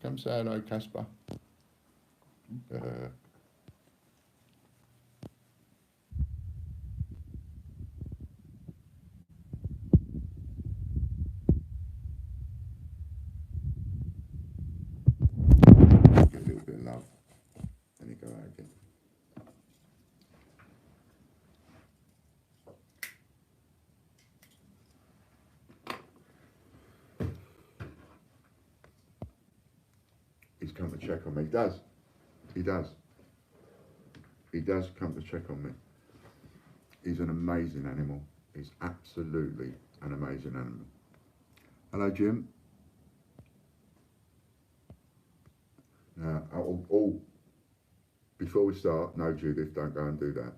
Come say hello, Casper. Get a little bit of love. Then you go out again. He's come to check on me. He does. He does. He does come to check on me. He's an amazing animal. He's absolutely an amazing animal. Hello, Jim. Now, before we start, no, Judith, don't go and do that.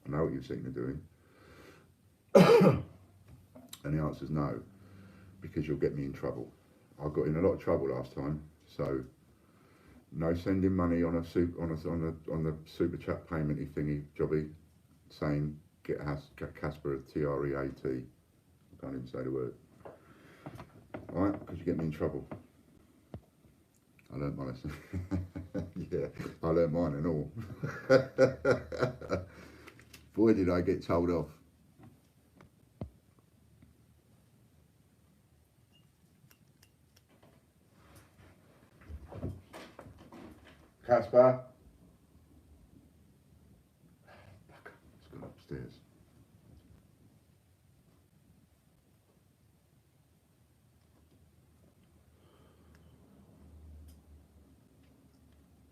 I know what you're thinking of doing. And the answer is no, because you'll get me in trouble. I got in a lot of trouble last time, so no sending money on the super chat paymenty thingy jobby, saying get Casper a TREAT. I can't even say the word. All right, because you get me in trouble. I learnt my lesson. Yeah, I learnt mine and all. Boy, did I get told off. Casper. Let's go upstairs.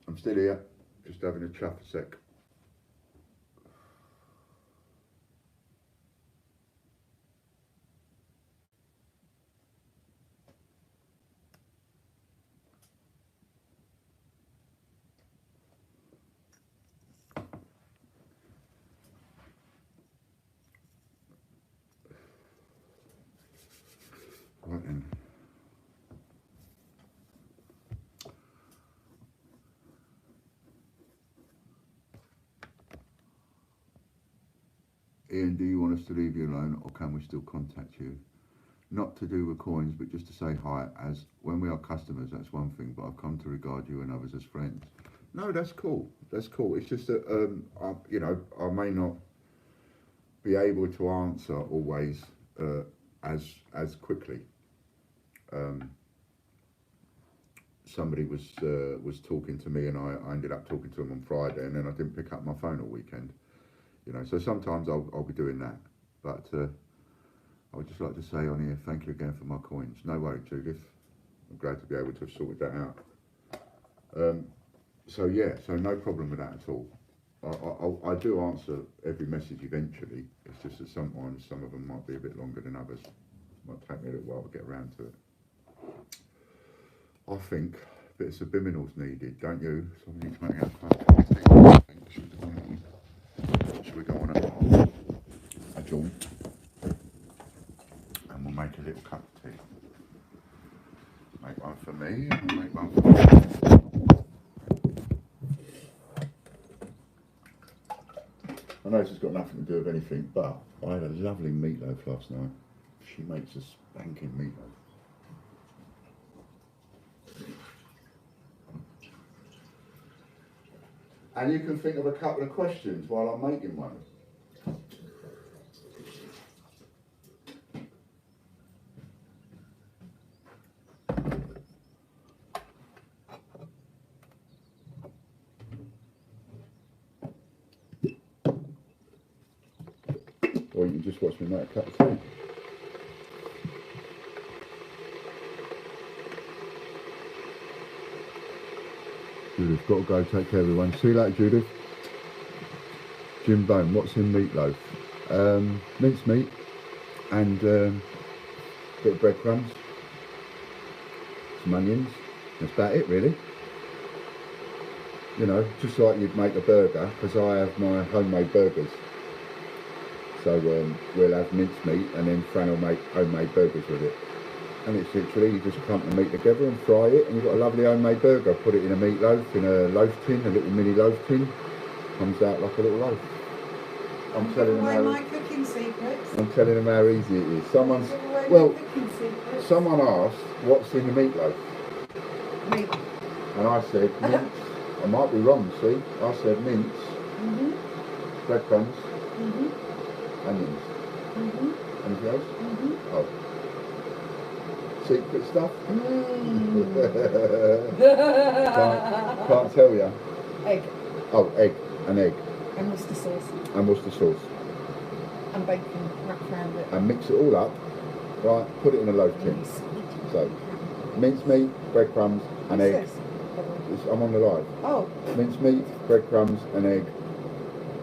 I'm still here, just having a chuff a sec. Right then. Ian, do you want us to leave you alone, or can we still contact you? Not to do with coins, but just to say hi, as when we are customers, that's one thing, but I've come to regard you and others as friends. No, that's cool. That's cool. It's just that, you know, I may not be able to answer always as quickly. Somebody was talking to me, and I ended up talking to them on Friday, and then I didn't pick up my phone all weekend. You know, so sometimes I'll be doing that, but I would just like to say on here, thank you again for my coins. No worry, Judith. I'm glad to be able to have sorted that out. So yeah, so no problem with that at all. I do answer every message eventually. It's just that sometimes some of them might be a bit longer than others. Might take me a little while to get around to it. I think a bit of subliminals needed, don't you? So we need to make a cup of tea. I think should we go on a jaunt, and we'll make a little cup of tea. Make one for me, and we'll make one for you. I know this has got nothing to do with anything, but I had a lovely meatloaf last night. She makes a spanking meatloaf. And you can think of a couple of questions while I'm making one. Or you can just watch me make a cup of tea. Judith, got to go, take care everyone. See you later, Judith. Jim Bone, what's in meatloaf? Minced meat and a bit of breadcrumbs, some onions, that's about it really. You know, just like you'd make a burger, because I have my homemade burgers. So we'll have minced meat and then Fran will make homemade burgers with it. And it's literally, you just clump the meat together and fry it and you've got a lovely homemade burger. Put it in a meatloaf, in a loaf tin, a little mini loaf tin. Comes out like a little loaf. I'm telling them my cooking secrets. I'm telling them how easy it is. Someone asked, what's in the meatloaf? Meat. And I said, mince. I might be wrong, see? I said mince, breadcrumbs, onions. Anything else? Oh. Secret stuff? can't tell you. Egg. Oh, egg. An egg. And Worcester sauce. And Worcester sauce. And bacon wrapped around it. And mix it all up. Right, put it in a loaf tin. So, minced meat, breadcrumbs, and egg. I'm on the live. Oh. Minced meat, breadcrumbs, and egg.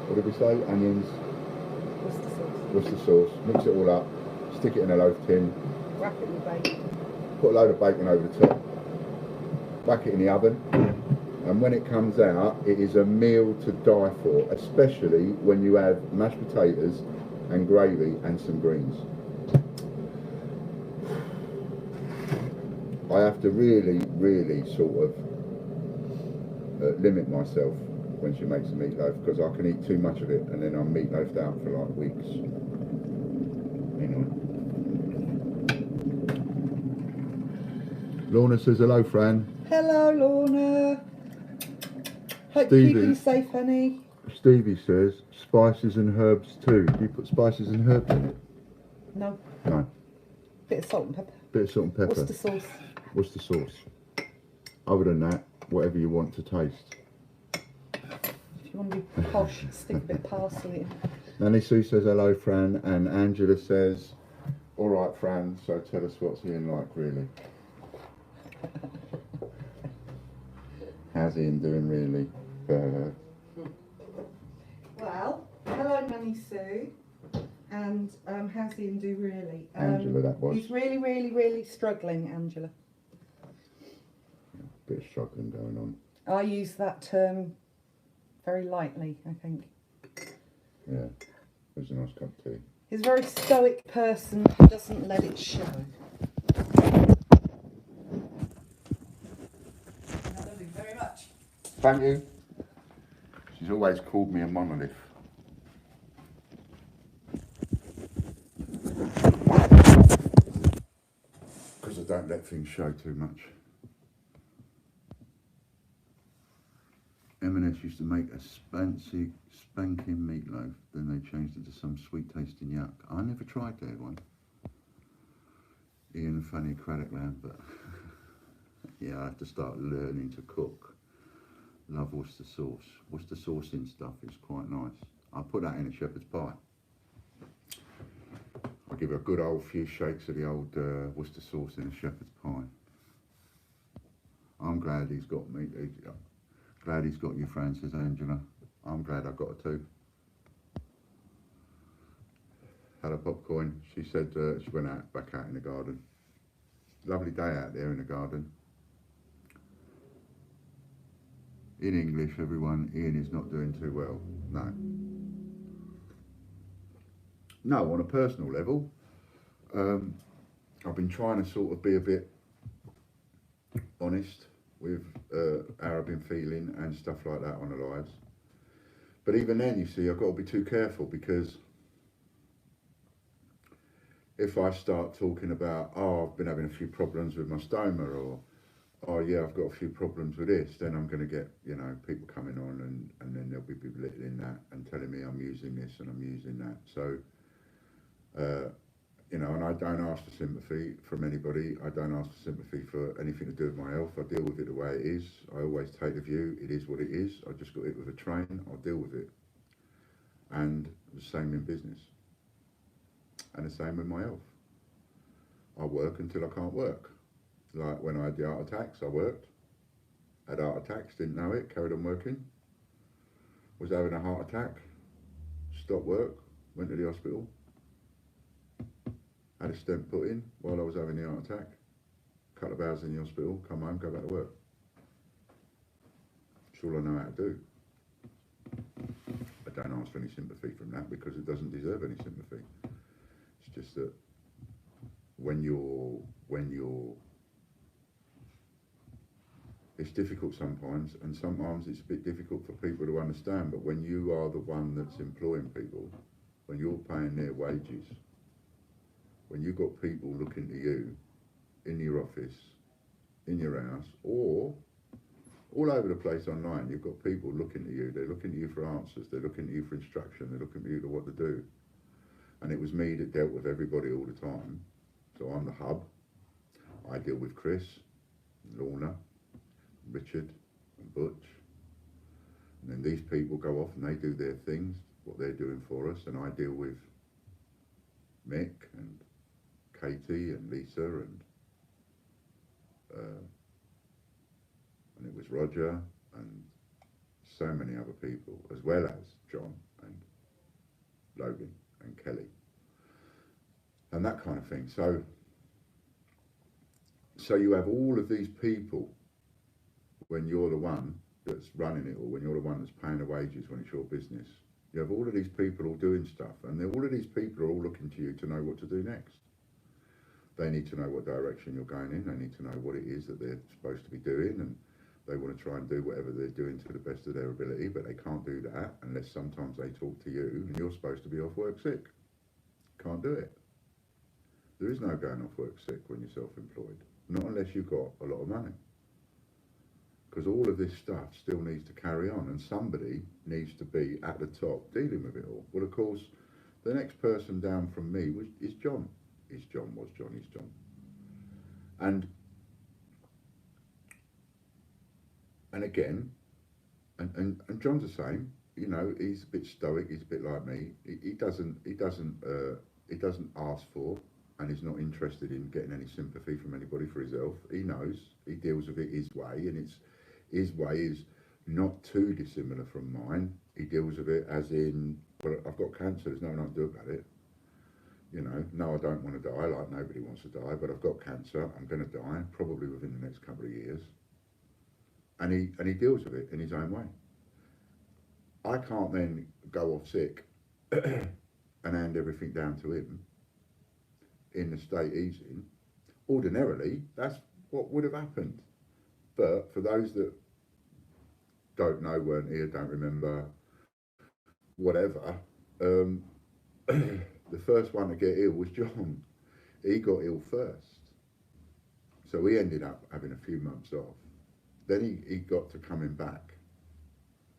What did we say? Onions. Worcester sauce. Worcester sauce. Mix it all up. Stick it in a loaf tin. Wrap it with bacon. Put a load of bacon over the top. Whack it in the oven. And when it comes out, it is a meal to die for, especially when you have mashed potatoes and gravy and some greens. I have to really, really sort of limit myself when she makes a meatloaf, because I can eat too much of it and then I'm meatloafed out for like weeks. You know. Lorna says hello, Fran. Hello, Lorna. Hope Stevie. you're keeping safe, honey. Stevie says spices and herbs too. Do you put spices and herbs in it? No. No. Bit of salt and pepper. Bit of salt and pepper. Worcester sauce. Worcester sauce. Other than that, whatever you want to taste. If you want to be posh, stick a bit of parsley in. Nanny Sue says hello, Fran, and Angela says, all right, Fran, so tell us what's Ian like, really. How's Ian doing, really? Well, hello, Nanny Sue. And how's Ian do, really? Angela, that was. He's really, really, really struggling, Angela. Bit of struggling going on. I use that term very lightly, I think. Yeah, it was a nice cup of tea. He's a very stoic person who doesn't let it show. I love him very much. Thank you. She's always called me a monolith. Because I don't let things show too much. M&S used to make a spanking meatloaf, then they changed it to some sweet tasting yuck. I never tried that one. Ian Fanny Craddock Land, but yeah, I have to start learning to cook. Love Worcester sauce. Worcester sauce in stuff is quite nice. I put that in a shepherd's pie. I give a good old few shakes of the old Worcester sauce in a shepherd's pie. I'm glad he's got me. Glad he's got you, Fran, says Angela. I'm glad I got her too. Had a popcorn. She said she went back out in the garden. Lovely day out there in the garden. in English, everyone, Ian is not doing too well. No. No, on a personal level, I've been trying to sort of be a bit honest with how I've been feeling and stuff like that on the lives. But even then, you see, I've got to be too careful because if I start talking about, oh, I've been having a few problems with my stoma, or oh yeah, I've got a few problems with this, then I'm going to get, you know, people coming on and then they'll be belittling that and telling me I'm using this and I'm using that. So, you know, and I don't ask for sympathy from anybody. I don't ask for sympathy for anything to do with my health. I deal with it the way it is. I always take the view, it is what it is. I just got hit with a train, I'll deal with it. And the same in business. And the same with my health. I work until I can't work. Like when I had the heart attacks, I worked. Had heart attacks, didn't know it, carried on working. Was having a heart attack, stopped work, went to the hospital. Had a stent put in while I was having the heart attack. Couple of hours in the hospital, come home, go back to work. It's all I know how to do. I don't ask for any sympathy from that because it doesn't deserve any sympathy. It's just that when you're it's difficult sometimes, and sometimes it's a bit difficult for people to understand, but when you are the one that's employing people, when you're paying their wages, when you've got people looking to you in your office, in your house, or all over the place online, you've got people looking to you, they're looking to you for answers, they're looking to you for instruction, they're looking to you to what to do. And it was me that dealt with everybody all the time. So I'm the hub. I deal with Chris, Lorna, Richard and Butch. And then these people go off and they do their things, what they're doing for us, and I deal with Mick and Katie and Lisa and it was Roger and so many other people, as well as John and Logan and Kelly and that kind of thing. So you have all of these people when you're the one that's running it, or when you're the one that's paying the wages when it's your business. You have all of these people all doing stuff, and all of these people are all looking to you to know what to do next. They need to know what direction you're going in. They need to know what it is that they're supposed to be doing, and they want to try and do whatever they're doing to the best of their ability, but they can't do that unless sometimes they talk to you and you're supposed to be off work sick. Can't do it. There is no going off work sick when you're self-employed, not unless you've got a lot of money. Because all of this stuff still needs to carry on, and somebody needs to be at the top dealing with it all. Well, of course, the next person down from me is John. Is John. And again, and John's the same. You know, he's a bit stoic. He's a bit like me. He doesn't ask for, and he's not interested in getting any sympathy from anybody for his health. He knows. He deals with it his way, and his way is not too dissimilar from mine. He deals with it as in, well, I've got cancer. There's nothing I can do about it. You know, no, I don't want to die, like nobody wants to die, but I've got cancer. I'm going to die, probably within the next couple of years. And he deals with it in his own way. I can't then go off sick and hand everything down to him in the state he's in. Ordinarily, that's what would have happened. But for those that don't know, weren't here, don't remember, whatever, the first one to get ill was John. He got ill first. So he ended up having a few months off. Then he got to coming back.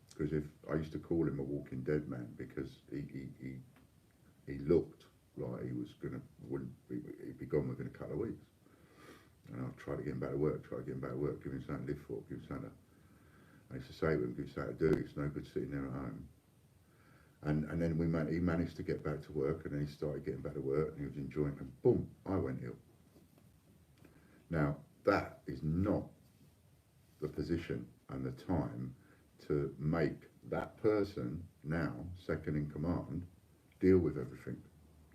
Because if I used to call him a walking dead man, because he looked like he was he'd be gone within a couple of weeks. And I'd try to get him back to work, give him something to live for, give him something to, I used to say to him, give him something to do, it's no good sitting there at home. And then he managed to get back to work, and then he started getting back to work, and he was enjoying it, and boom, I went ill. Now, that is not the position and the time to make that person now second in command deal with everything.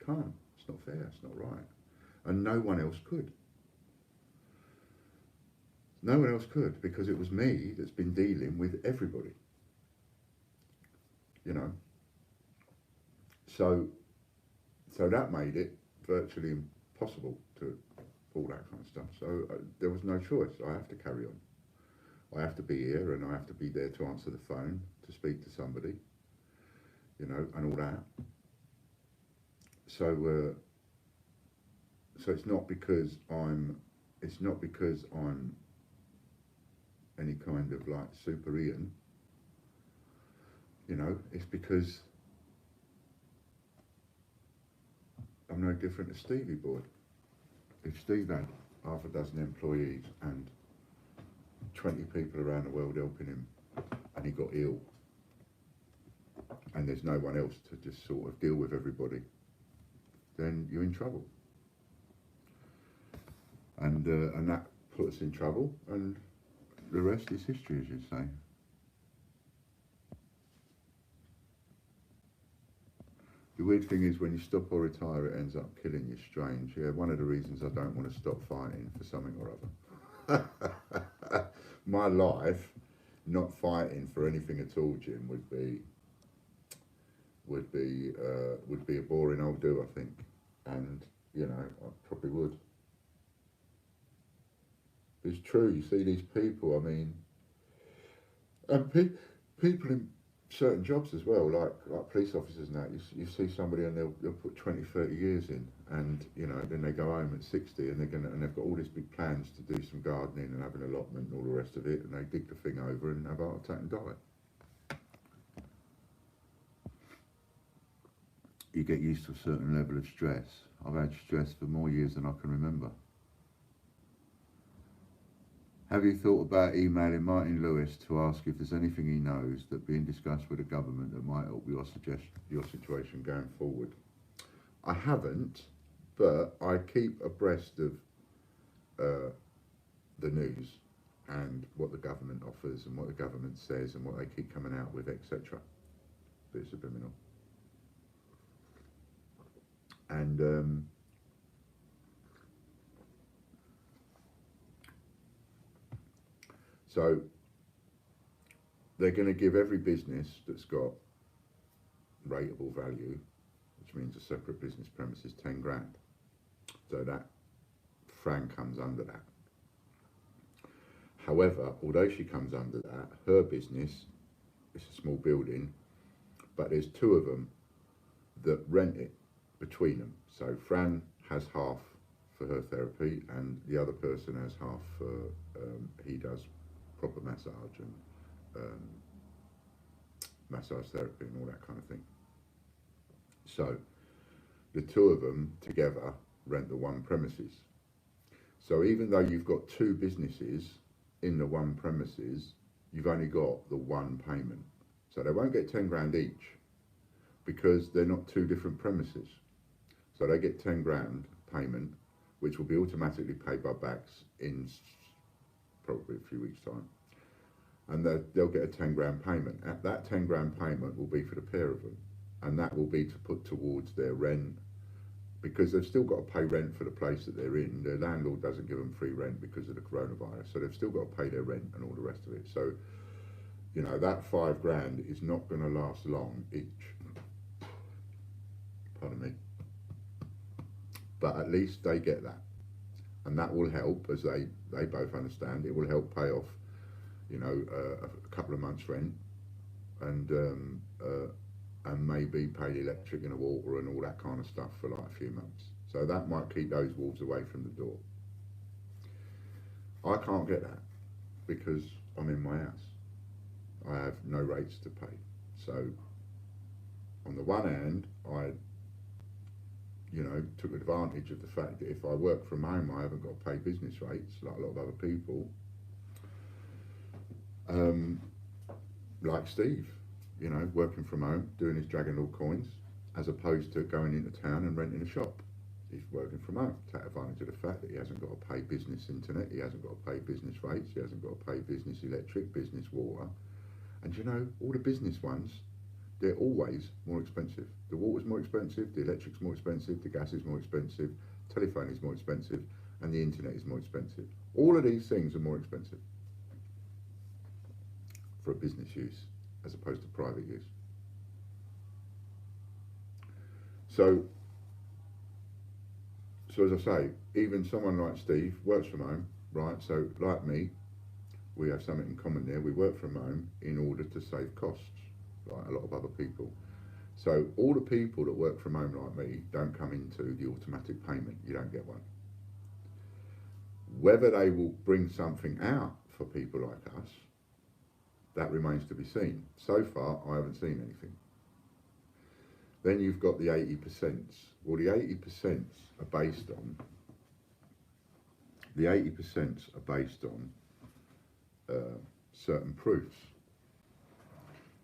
Can't. It's not fair. It's not right. And no one else could. No one else could, because it was me that's been dealing with everybody, you know. So, so that made it virtually impossible to all that kind of stuff. So there was no choice. I have to carry on. I have to be here, and I have to be there to answer the phone, to speak to somebody, you know, and all that. So, so it's not because I'm any kind of like super Ian, you know. It's because I'm no different to Stevie Boy. If Steve had half a dozen employees and 20 people around the world helping him, and he got ill, and there's no one else to just sort of deal with everybody, then you're in trouble. And that put us in trouble, and the rest is history, as you say. The weird thing is, when you stop or retire, it ends up killing you. Strange. Yeah, one of the reasons I don't want to stop fighting for something or other. My life, not fighting for anything at all, Jim, would be a boring old do, I think. And you know, I probably would. It's true. You see these people. I mean, and people in certain jobs as well, like police officers and that. You see somebody and they'll put 20, 30 years in, and you know, then they go home at 60 and they've got all these big plans to do some gardening and have an allotment and all the rest of it, and they dig the thing over and have a heart attack and die. You get used to a certain level of stress. I've had stress for more years than I can remember. Have you thought about emailing Martin Lewis to ask if there's anything he knows that being discussed with the government that might help your situation going forward? I haven't, but I keep abreast of the news and what the government offers and what the government says and what they keep coming out with, etc. Bit subliminal. And so they're going to give every business that's got rateable value, which means a separate business premises, 10 grand. So that Fran comes under that. However, although she comes under that, her business, it's a small building, but there's two of them that rent it between them. So Fran has half for her therapy, and the other person has half for, he does proper massage and massage therapy and all that kind of thing. So the two of them together rent the one premises. So even though you've got two businesses in the one premises, you've only got the one payment. So they won't get 10 grand each because they're not two different premises. So they get 10 grand payment, which will be automatically paid by BACS in probably a few weeks' time. And they'll get a 10 grand payment. That 10 grand payment will be for the pair of them. And that will be to put towards their rent, because they've still got to pay rent for the place that they're in. Their landlord doesn't give them free rent because of the coronavirus. So they've still got to pay their rent and all the rest of it. So, you know, that 5 grand is not going to last long each. Pardon me. But at least they get that. And that will help, as they both understand, it will help pay off, you know, a couple of months' rent, and maybe pay the electric and the water and all that kind of stuff for like a few months. So that might keep those wolves away from the door. I can't get that because I'm in my house. I have no rates to pay. So on the one hand, I, you know, took advantage of the fact that if I work from home, I haven't got to pay business rates like a lot of other people. Like Steve, you know, working from home, doing his Dragon Lord coins, as opposed to going into town and renting a shop. He's working from home. Take advantage of the fact that he hasn't got to pay business internet, he hasn't got to pay business rates, he hasn't got to pay business electric, business water. And you know, all the business ones, they're always more expensive. The water's more expensive, the electric's more expensive, the gas is more expensive, telephone is more expensive, and the internet is more expensive. All of these things are more expensive for a business use as opposed to private use. So as I say, even someone like Steve works from home, right? So like me, we have something in common there. We work from home in order to save costs, like a lot of other people. So all the people that work from home like me don't come into the automatic payment. You don't get one. Whether they will bring something out for people like us, that remains to be seen. So far, I haven't seen anything. Then you've got the 80%. Well, the 80% are based on certain proofs.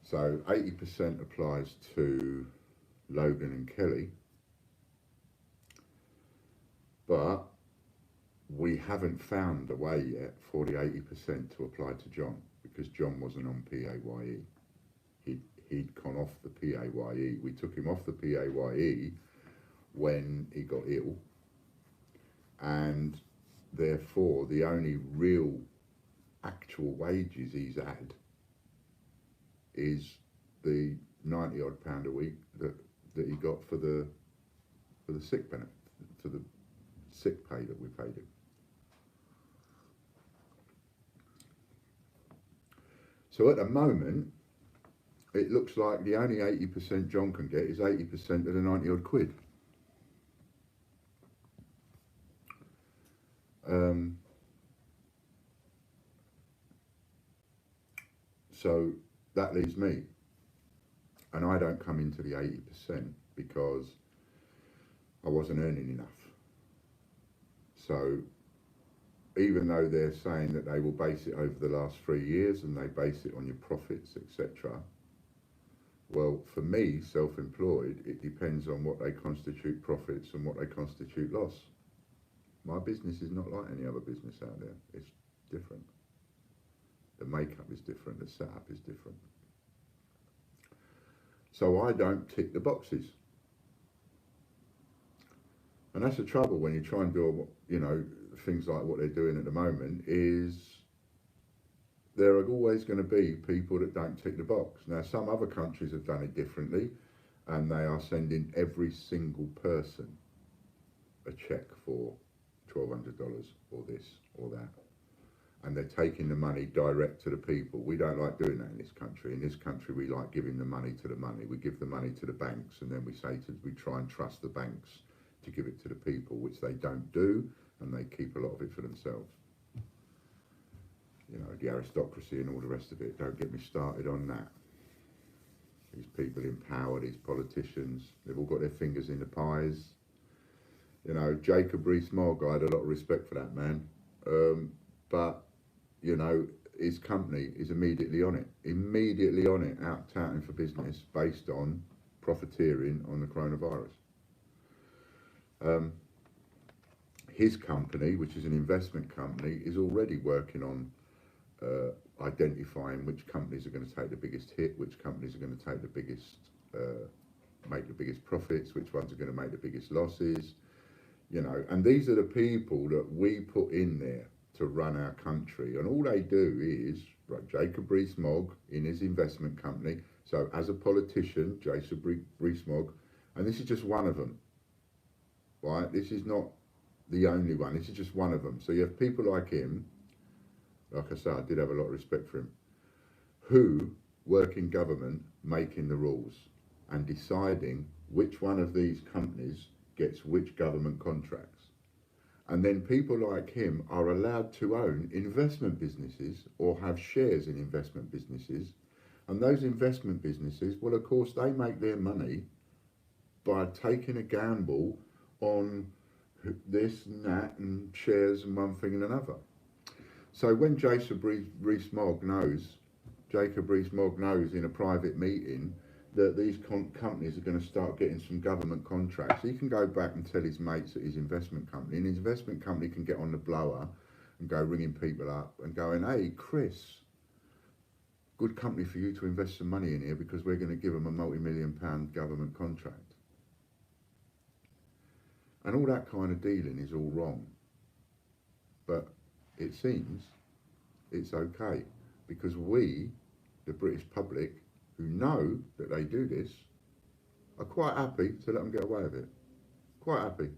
So 80% applies to Logan and Kelly, but we haven't found a way yet for the 80% to apply to John, because John wasn't on PAYE. He'd gone off the PAYE. We took him off the PAYE when he got ill, and therefore the only real actual wages he's had is the 90 odd pound a week that he got for the sick benefit, for the sick pay that we paid him. So at the moment, it looks like the only 80% John can get is 80% of the 90 odd quid. So that leaves me, and I don't come into the 80% because I wasn't earning enough. So even though they're saying that they will base it over the last 3 years and they base it on your profits, etc., well, for me, self-employed, it depends on what they constitute profits and what they constitute loss. My business is not like any other business out there. It's different. The makeup is different, the setup is different. So I don't tick the boxes. And that's the trouble when you try and do, you know, things like what they're doing at the moment, is there are always going to be people that don't tick the box. Now, some other countries have done it differently, and they are sending every single person a check for $1,200 or this or that. And they're taking the money direct to the people. We don't like doing that in this country. In this country, we like giving the money to the money. We give the money to the banks, and then we try and trust the banks to give it to the people, which they don't do, and they keep a lot of it for themselves. You know, the aristocracy and all the rest of it. Don't get me started on that. These people in power, these politicians, they've all got their fingers in the pies. You know, Jacob Rees-Mogg, I had a lot of respect for that man. But, you know, his company is immediately on it, out touting for business based on profiteering on the coronavirus. His company, which is an investment company, is already working on identifying which companies are going to take the biggest hit, which companies are going to take the biggest, make the biggest profits, which ones are going to make the biggest losses, you know. And these are the people that we put in there to run our country, and all they do is, right, Jacob Rees-Mogg in his investment company. So as a politician, Jacob Rees-Mogg, and this is just one of them, right? This is not the only one, this is just one of them. So you have people like him, like I said, I did have a lot of respect for him, who work in government making the rules and deciding which one of these companies gets which government contracts. And then people like him are allowed to own investment businesses or have shares in investment businesses. And those investment businesses, well, of course, they make their money by taking a gamble on this and that and shares and one thing and another. So when Jacob Rees-Mogg knows in a private meeting that these companies are going to start getting some government contracts, he can go back and tell his mates at his investment company, and his investment company can get on the blower and go ringing people up and going, hey, Chris, good company for you to invest some money in here because we're going to give them a multi-million-pound government contract. And all that kind of dealing is all wrong. But it seems it's okay, because we, the British public, who know that they do this, are quite happy to let them get away with it. Quite happy.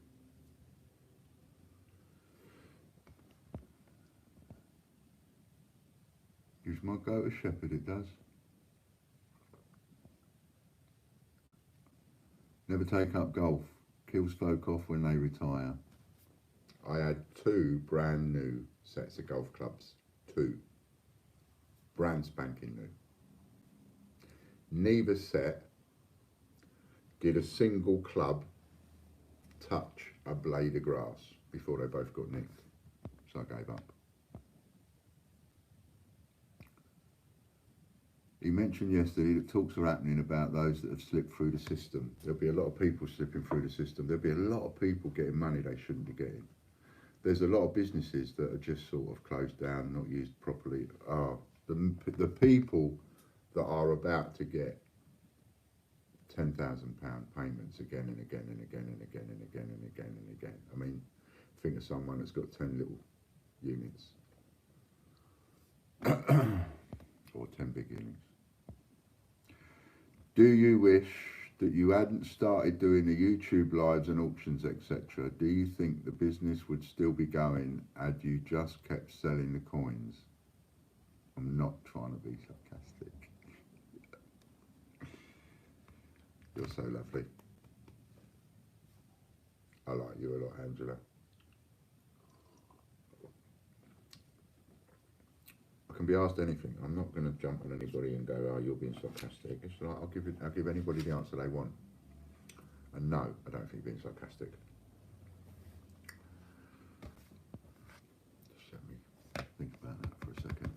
Gives my goat a shepherd, it does. Never take up golf. Kills folk off when they retire. I had 2 brand new sets of golf clubs. 2. Brand spanking new. Neither set did a single club touch a blade of grass before they both got nicked. So I gave up. He mentioned yesterday that talks are happening about those that have slipped through the system. There'll be a lot of people slipping through the system. There'll be a lot of people getting money they shouldn't be getting. There's a lot of businesses that are just sort of closed down, not used properly. The people that are about to get £10,000 payments again and again and again and again and again and again and again. I mean, think of someone that's got 10 little units or 10 big units. Do you wish that you hadn't started doing the YouTube lives and auctions, etc.? Do you think the business would still be going had you just kept selling the coins? I'm not trying to be sarcastic. You're so lovely. I like you a lot, Angela. I can be asked anything. I'm not going to jump on anybody and go, "Oh, you're being sarcastic." It's like I'll give anybody the answer they want. And no, I don't think you're being sarcastic. Just let me think about that for a second.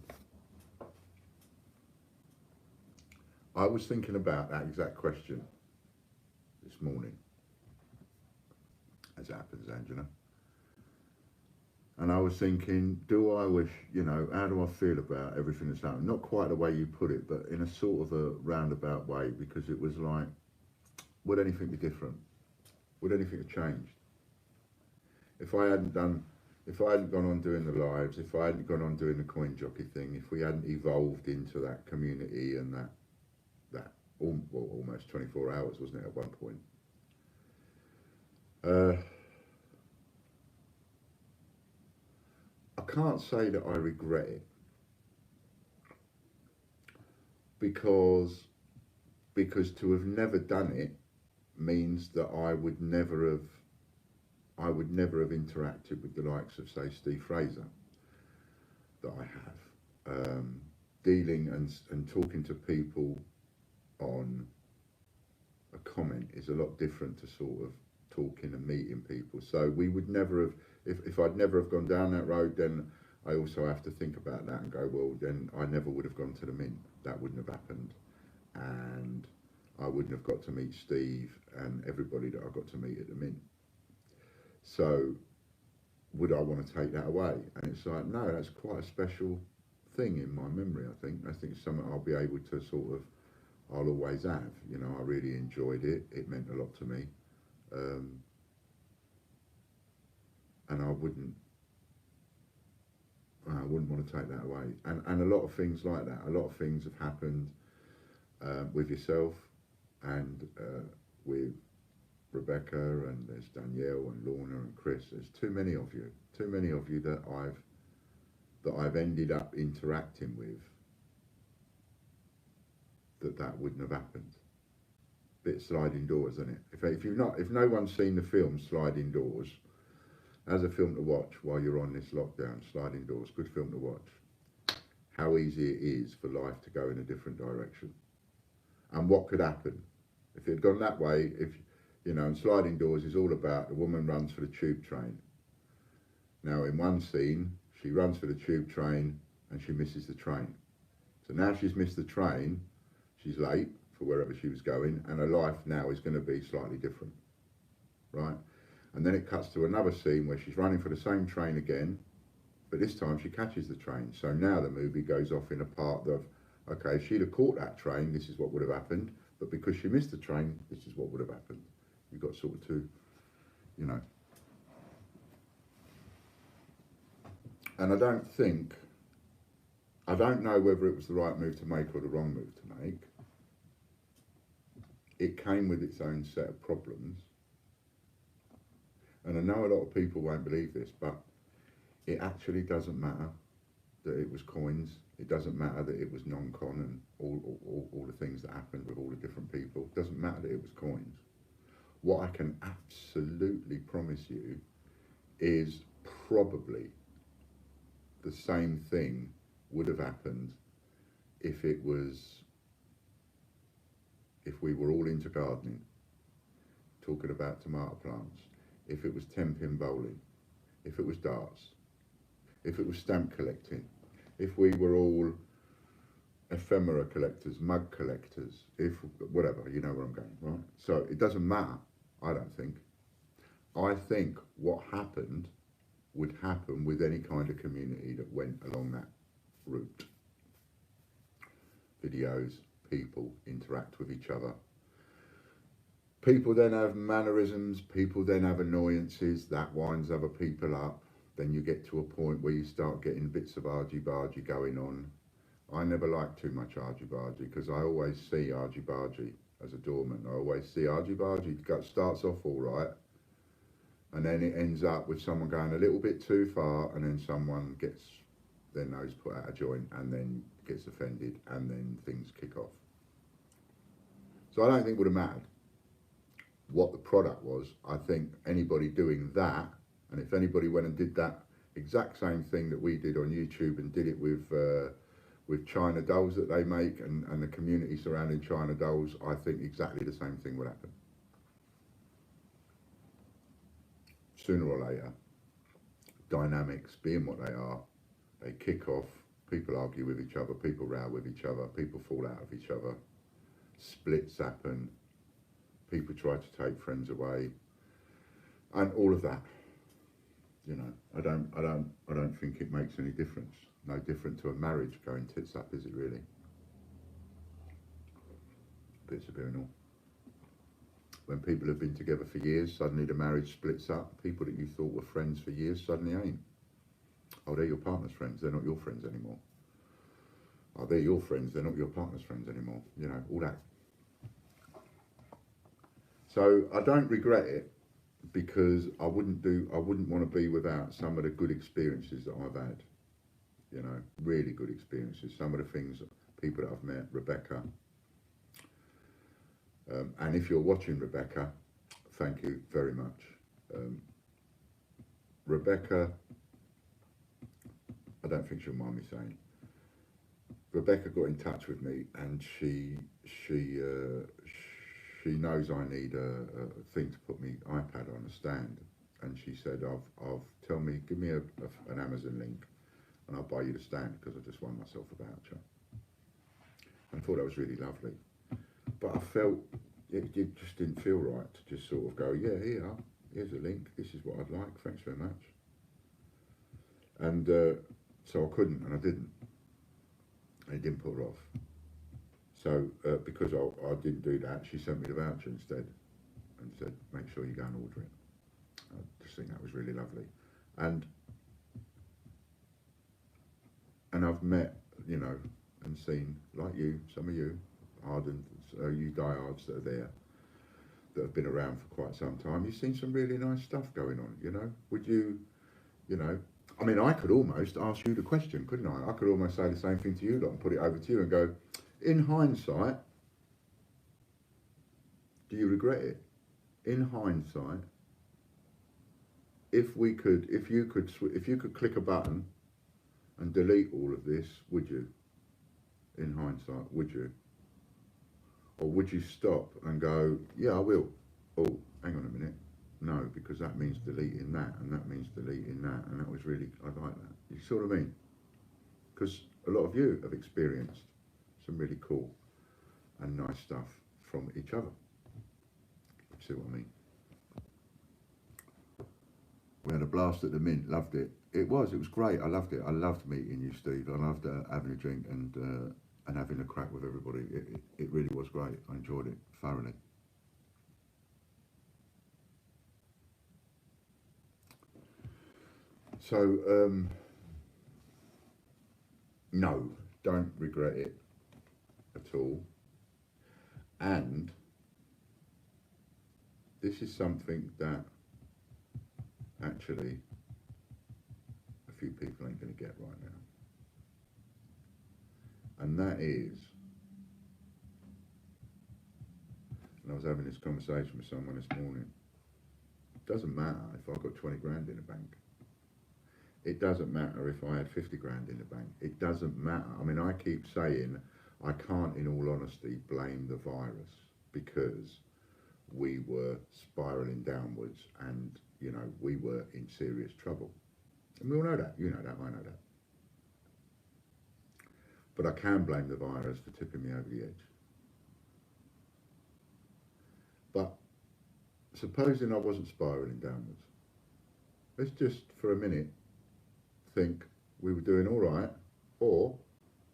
I was thinking about that exact question this morning, as it happens, Angela. And I was thinking, do I wish, how do I feel about everything that's happened? Not quite the way you put it, but in a sort of a roundabout way, because it was like, would anything be different? Would anything have changed? If I hadn't gone on doing the lives, if I hadn't gone on doing the coin jockey thing, if we hadn't evolved into that community and that almost 24 hours, wasn't it, at one point? I can't say that I regret it, because to have never done it means that I would never have interacted with the likes of, say, Steve Fraser that I have. Dealing and talking to people on a comment is a lot different to sort of talking and meeting people. So we would never have, if I'd never have gone down that road, then I also have to think about that and go, well, then I never would have gone to the Mint. That wouldn't have happened. And I wouldn't have got to meet Steve and everybody that I got to meet at the Mint. So would I want to take that away? And it's like, no, that's quite a special thing in my memory, I think. I think it's something I'll be able to sort of, I'll always have. I really enjoyed it. It meant a lot to me. And I wouldn't want to take that away. And a lot of things like that, a lot of things have happened with yourself and with Rebecca, and there's Danielle and Lorna and Chris. There's too many of you that I've ended up interacting with that wouldn't have happened. Bit Sliding Doors, isn't it? If no one's seen the film Sliding Doors, as a film to watch while you're on this lockdown, Sliding Doors, good film to watch. How easy it is for life to go in a different direction, and what could happen if it had gone that way. And Sliding Doors is all about a woman runs for the tube train. Now, in one scene, she runs for the tube train and she misses the train. So now she's missed the train, she's late for wherever she was going, and her life now is going to be slightly different, right? And then it cuts to another scene where she's running for the same train again, but this time she catches the train. So now the movie goes off in a part of, okay, if she'd have caught that train, this is what would have happened, but because she missed the train, this is what would have happened. You've got sort of two, And I don't know whether it was the right move to make or the wrong move to make. It came with its own set of problems. And I know a lot of people won't believe this, but it actually doesn't matter that it was coins. It doesn't matter that it was non-con and all the things that happened with all the different people. It doesn't matter that it was coins. What I can absolutely promise you is probably the same thing would have happened if we were all into gardening, talking about tomato plants, if it was 10-pin bowling, if it was darts, if it was stamp collecting, if we were all ephemera collectors, mug collectors, if whatever, you know where I'm going, right? So it doesn't matter, I don't think. I think what happened would happen with any kind of community that went along that route. Videos, people interact with each other. People then have mannerisms, people then have annoyances, that winds other people up. Then you get to a point where you start getting bits of argy-bargy going on. I never liked too much argy-bargy because I always see argy-bargy as a doorman. I always see argy-bargy starts off all right, and then it ends up with someone going a little bit too far, and then someone gets their nose put out of joint and then gets offended, and then things kick off. So I don't think it would have mattered what the product was. I think anybody doing that, and if anybody went and did that exact same thing that we did on YouTube and did it with China dolls that they make and the community surrounding China dolls, I think exactly the same thing would happen. Sooner or later, dynamics being what they are, they kick off, people argue with each other, people row with each other, people fall out of each other, splits happen, people try to take friends away, and all of that. You know, I don't think it makes any difference. No different to a marriage going tits up, is it really? Bits of beer and all. When people have been together for years, suddenly the marriage splits up. People that you thought were friends for years suddenly ain't. Oh, they're your partner's friends, they're not your friends anymore. Oh, they're your friends, they're not your partner's friends anymore. You know, all that. So I don't regret it, because I wouldn't want to be without some of the good experiences that I've had. You know, really good experiences. Some of the things, people that I've met, Rebecca. And if you're watching, Rebecca, thank you very much. Rebecca, I don't think she'll mind me saying, Rebecca got in touch with me, and she knows I need a thing to put my iPad on a stand, and she said, tell me, give me an Amazon link, and I'll buy you the stand, because I just won myself a voucher. And I thought that was really lovely, but I felt it just didn't feel right to just sort of go, yeah, here's a link, this is what I'd like, thanks very much. And so I couldn't, and I didn't. And it didn't put her off. So because I didn't do that, she sent me the voucher instead and said, make sure you go and order it. I just think that was really lovely. And I've met, you know, and seen, like you, some of you, ardent, you diehards that are there, that have been around for quite some time. You've seen some really nice stuff going on, you know. Would you, you know, I mean, I could almost ask you the question, couldn't I? I could almost say the same thing to you, lot, and put it over to you and go, in hindsight, do you regret it? In hindsight, if you could click a button and delete all of this, would you? In hindsight, would you? Or would you stop and go, yeah, I will. Oh, hang on a minute. No, because that means deleting that, and that means deleting that, and that was really, I like that. You see what I mean? Because a lot of you have experienced some really cool and nice stuff from each other. You see what I mean? We had a blast at the Mint, loved it. It was great, I loved it. I loved meeting you, Steve. I loved having a drink and having a crack with everybody. It really was great. I enjoyed it thoroughly. So, no, don't regret it at all. And this is something that actually a few people ain't going to get right now. And that is, and I was having this conversation with someone this morning, it doesn't matter if I've got 20 grand in the bank. It doesn't matter if I had 50 grand in the bank. It doesn't matter. I mean, I keep saying I can't, in all honesty, blame the virus because we were spiralling downwards and, you know, we were in serious trouble. And we all know that. You know that. I know that. But I can blame the virus for tipping me over the edge. But supposing I wasn't spiralling downwards, let's just for a minute think we were doing all right or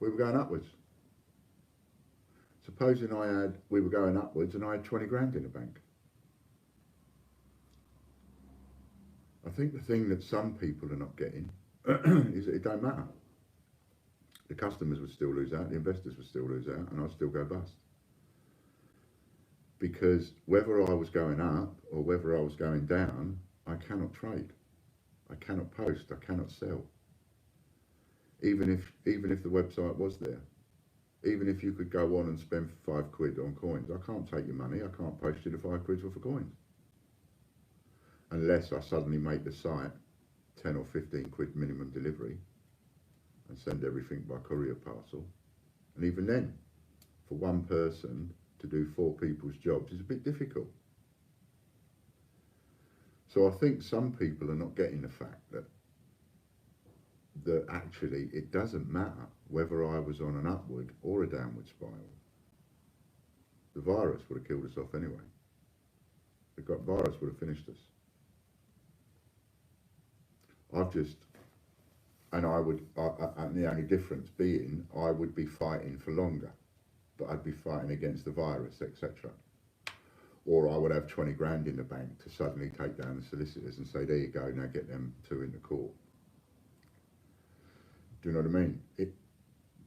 we were going upwards. Supposing we were going upwards and I had 20 grand in the bank. I think the thing that some people are not getting is that it don't matter. The customers would still lose out, the investors would still lose out, and I'd still go bust. Because whether I was going up or whether I was going down, I cannot trade. I cannot post, I cannot sell. Even if the website was there. Even if you could go on and spend £5 on coins, I can't take your money, I can't post you the £5 worth of coins. Unless I suddenly make the site 10 or 15 quid minimum delivery and send everything by courier parcel. And even then, for one person to do 4 people's jobs is a bit difficult. So I think some people are not getting the fact that actually it doesn't matter whether I was on an upward or a downward spiral. The virus would have killed us off anyway. The virus would have finished us. And the only difference being I would be fighting for longer, but I'd be fighting against the virus, etc. Or I would have 20 grand in the bank to suddenly take down the solicitors and say, there you go, now get them 2 in the court. Do you know what I mean?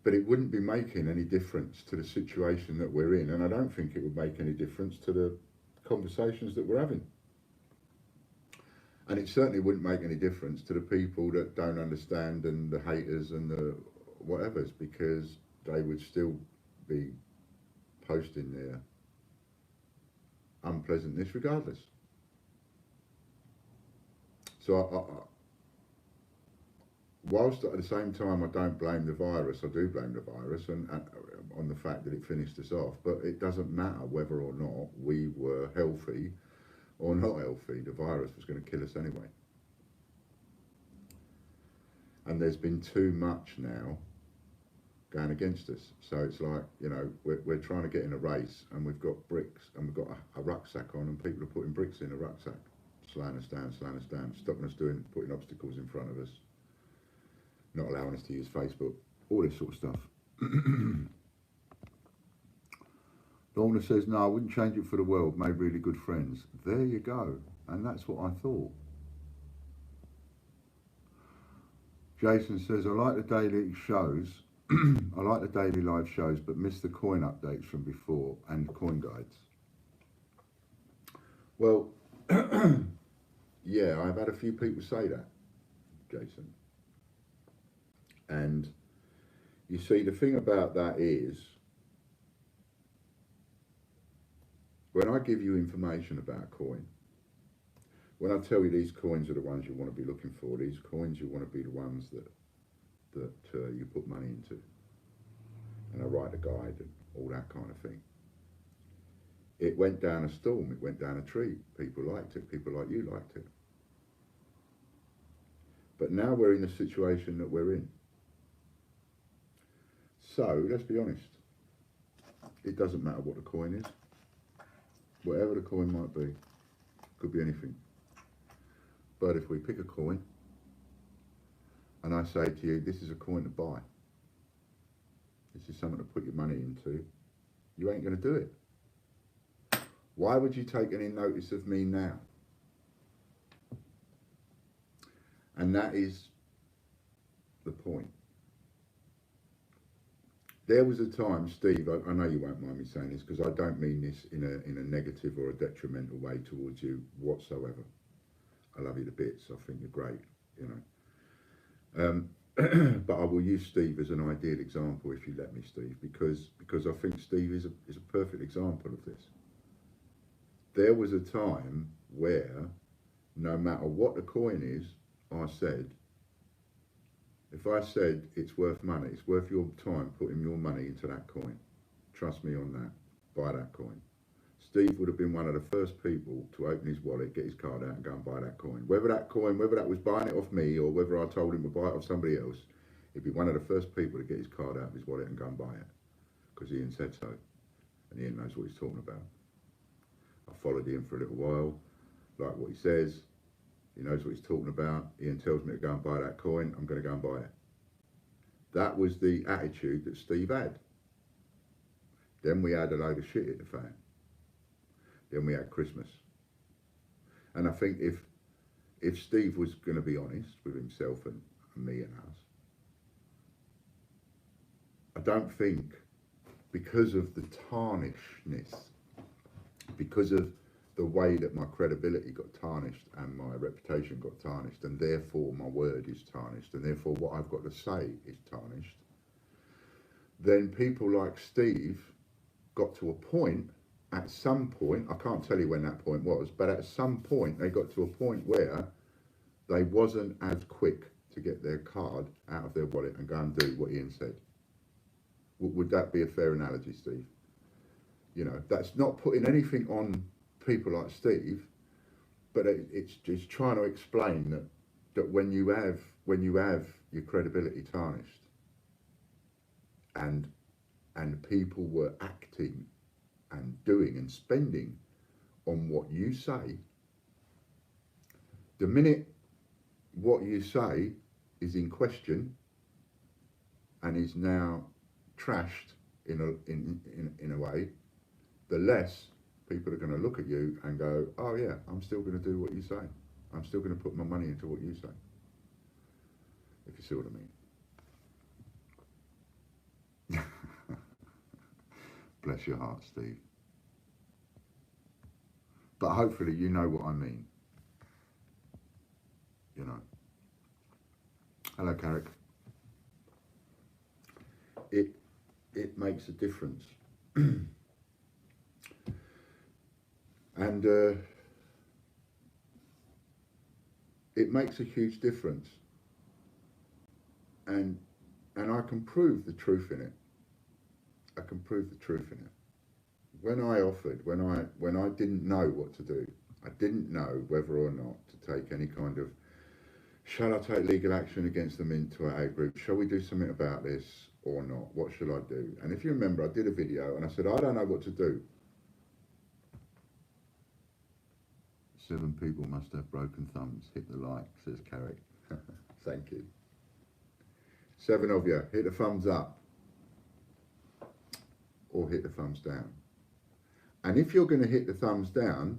But it wouldn't be making any difference to the situation that we're in, and I don't think it would make any difference to the conversations that we're having. And it certainly wouldn't make any difference to the people that don't understand and the haters and the whatevers, because they would still be posting their unpleasantness regardless. So whilst at the same time I don't blame the virus, I do blame the virus and on the fact that it finished us off, but it doesn't matter whether or not we were healthy or not healthy, the virus was going to kill us anyway. And there's been too much now going against us. So it's like, you know, we're trying to get in a race and we've got bricks and we've got a rucksack on and people are putting bricks in a rucksack, slowing us down, stopping us putting obstacles in front of us, not allowing us to use Facebook, all this sort of stuff. Lorna says, no, I wouldn't change it for the world, made really good friends. There you go. And that's what I thought. Jason says, I like the daily shows. I like the daily live shows, but miss the coin updates from before and coin guides. Well, yeah, I've had a few people say that, Jason. And you see, the thing about that is, when I give you information about a coin, when I tell you these coins are the ones you want to be looking for, these coins you want to be the ones that you put money into, and I write a guide and all that kind of thing. It went down a storm, it went down a tree. People liked it, people like you liked it. But now we're in the situation that we're in. So, let's be honest. It doesn't matter what the coin is. Whatever the coin might be. Could be anything. But if we pick a coin, and I say to you, this is a coin to buy. This is something to put your money into. You ain't going to do it. Why would you take any notice of me now? And that is the point. There was a time, Steve, I know you won't mind me saying this because I don't mean this in a negative or a detrimental way towards you whatsoever. I love you to bits. I think you're great, you know. But I will use Steve as an ideal example, if you let me, Steve, because I think Steve is a perfect example of this. There was a time where no matter what the coin is, I said, if I said it's worth money, it's worth your time putting your money into that coin. Trust me on that. Buy that coin. Steve would have been one of the first people to open his wallet, get his card out and go and buy that coin. Whether that was buying it off me or whether I told him to buy it off somebody else, he'd be one of the first people to get his card out of his wallet and go and buy it. Because Ian said so. And Ian knows what he's talking about. I followed Ian for a little while, like what he says. He knows what he's talking about. Ian tells me to go and buy that coin. I'm going to go and buy it. That was the attitude that Steve had. Then we had a load of shit hit the fan. Then we had Christmas. And I think if Steve was going to be honest with himself and me and us, I don't think, because of the tarnishness, because of the way that my credibility got tarnished and my reputation got tarnished, and therefore my word is tarnished, and therefore what I've got to say is tarnished, then people like Steve got to a point, at some point, I can't tell you when that point was, but at some point they got to a point where they wasn't as quick to get their card out of their wallet and go and do what Ian said. Would that be a fair analogy, Steve? You know, that's not putting anything on people like Steve, but it's just trying to explain that when you have your credibility tarnished, and people were acting and doing and spending on what you say, the minute what you say is in question and is now trashed in a way, the less people are going to look at you and go, oh yeah, I'm still going to do what you say. I'm still going to put my money into what you say. If you see what I mean. Bless your heart, Steve. But hopefully you know what I mean. You know. Hello, Carrick. It makes a difference. And it makes a huge difference. And I can prove the truth in it. I can prove the truth in it. When I offered, when I didn't know what to do, I didn't know whether or not to take any kind of, shall I take legal action against the Mint 288 group? Shall we do something about this or not? What should I do? And if you remember, I did a video and I said, I don't know what to do. 7 people must have broken thumbs. Hit the like, says Carrick. Thank you. 7 of you, hit the thumbs up. Or hit the thumbs down. And if you're going to hit the thumbs down,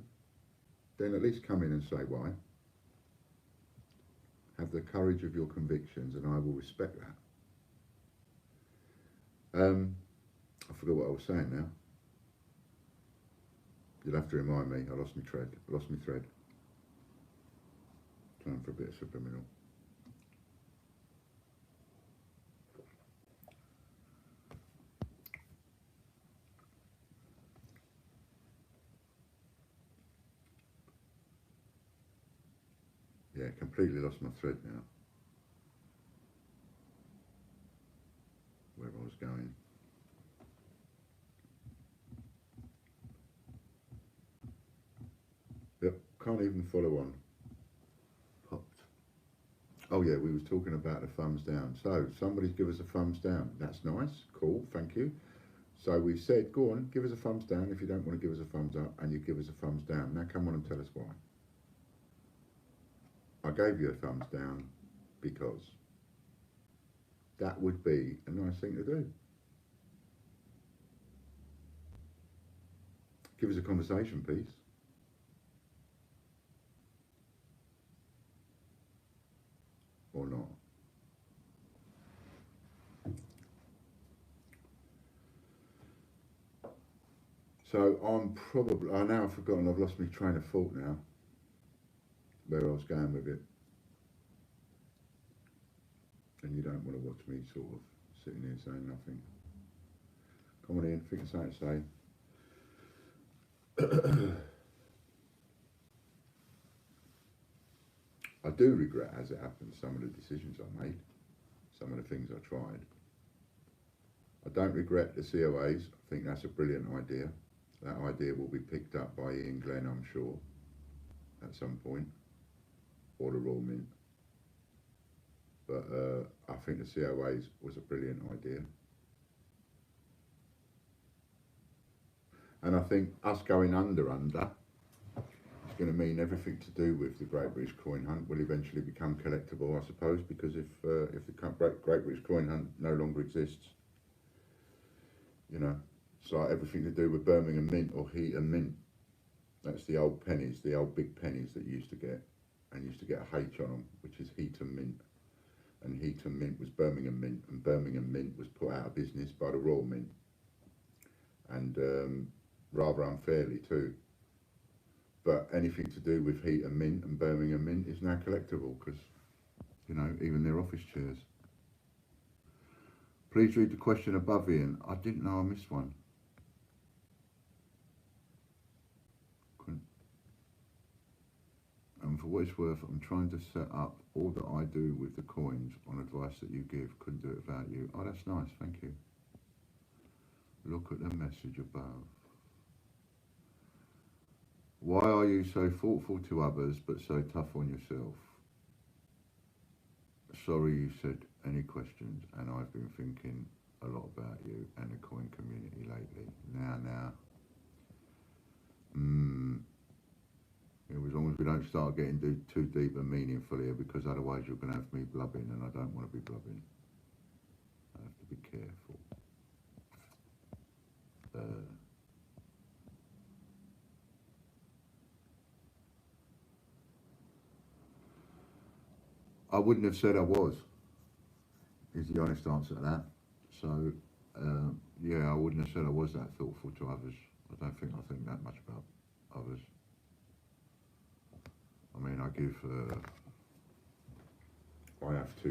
then at least come in and say why. Have the courage of your convictions, and I will respect that. I forgot what I was saying now. You'll have to remind me. I lost my thread. Time for a bit of subliminal. Yeah, completely lost my thread now. Where I was going. Yep, can't even follow on. Popped. Oh yeah, we was talking about the thumbs down. So somebody's give us a thumbs down. That's nice, cool, thank you. So we said, go on, give us a thumbs down if you don't want to give us a thumbs up, and you give us a thumbs down. Now come on and tell us why. I gave you a thumbs down because that would be a nice thing to do. Give us a conversation piece. Or not. So I'm probably, I now have forgotten, I've lost my train of thought now, where I was going with it. And you don't want to watch me sort of sitting here saying nothing. Come on in, think of something to say. I do regret, as it happens, some of the decisions I made, some of the things I tried. I don't regret the COAs. I think that's a brilliant idea. That idea will be picked up by Ian Glenn, I'm sure, at some point, or the Royal Mint. But I think the COAs was a brilliant idea. And I think us going under is going to mean everything to do with the Great British Coin Hunt will eventually become collectible, I suppose, because if the Great British Coin Hunt no longer exists, you know, it's like everything to do with Birmingham Mint or Heaton Mint. That's the old pennies, the old big pennies that you used to get, and used to get a H on them, which is Heaton Mint. And Heaton Mint was Birmingham Mint, and Birmingham Mint was put out of business by the Royal Mint. And rather unfairly too. But anything to do with Heaton Mint and Birmingham Mint is now collectible because, you know, even their office chairs. Please read the question above, Ian. I didn't know I missed one. And for what it's worth, I'm trying to set up all that I do with the coins on advice that you give. Couldn't do it without you. Oh, that's nice. Thank you. Look at the message above. Why are you so thoughtful to others but so tough on yourself? Sorry you said any questions, and I've been thinking a lot about you and the coin community lately. Now. As long as we don't start getting too deep and meaningful here, because otherwise you're going to have me blubbing, and I don't want to be blubbing. I have to be careful. I wouldn't have said I was, is the honest answer to that. So, yeah, I wouldn't have said I was that thoughtful to others. I don't think I think that much about others. I mean, I have to,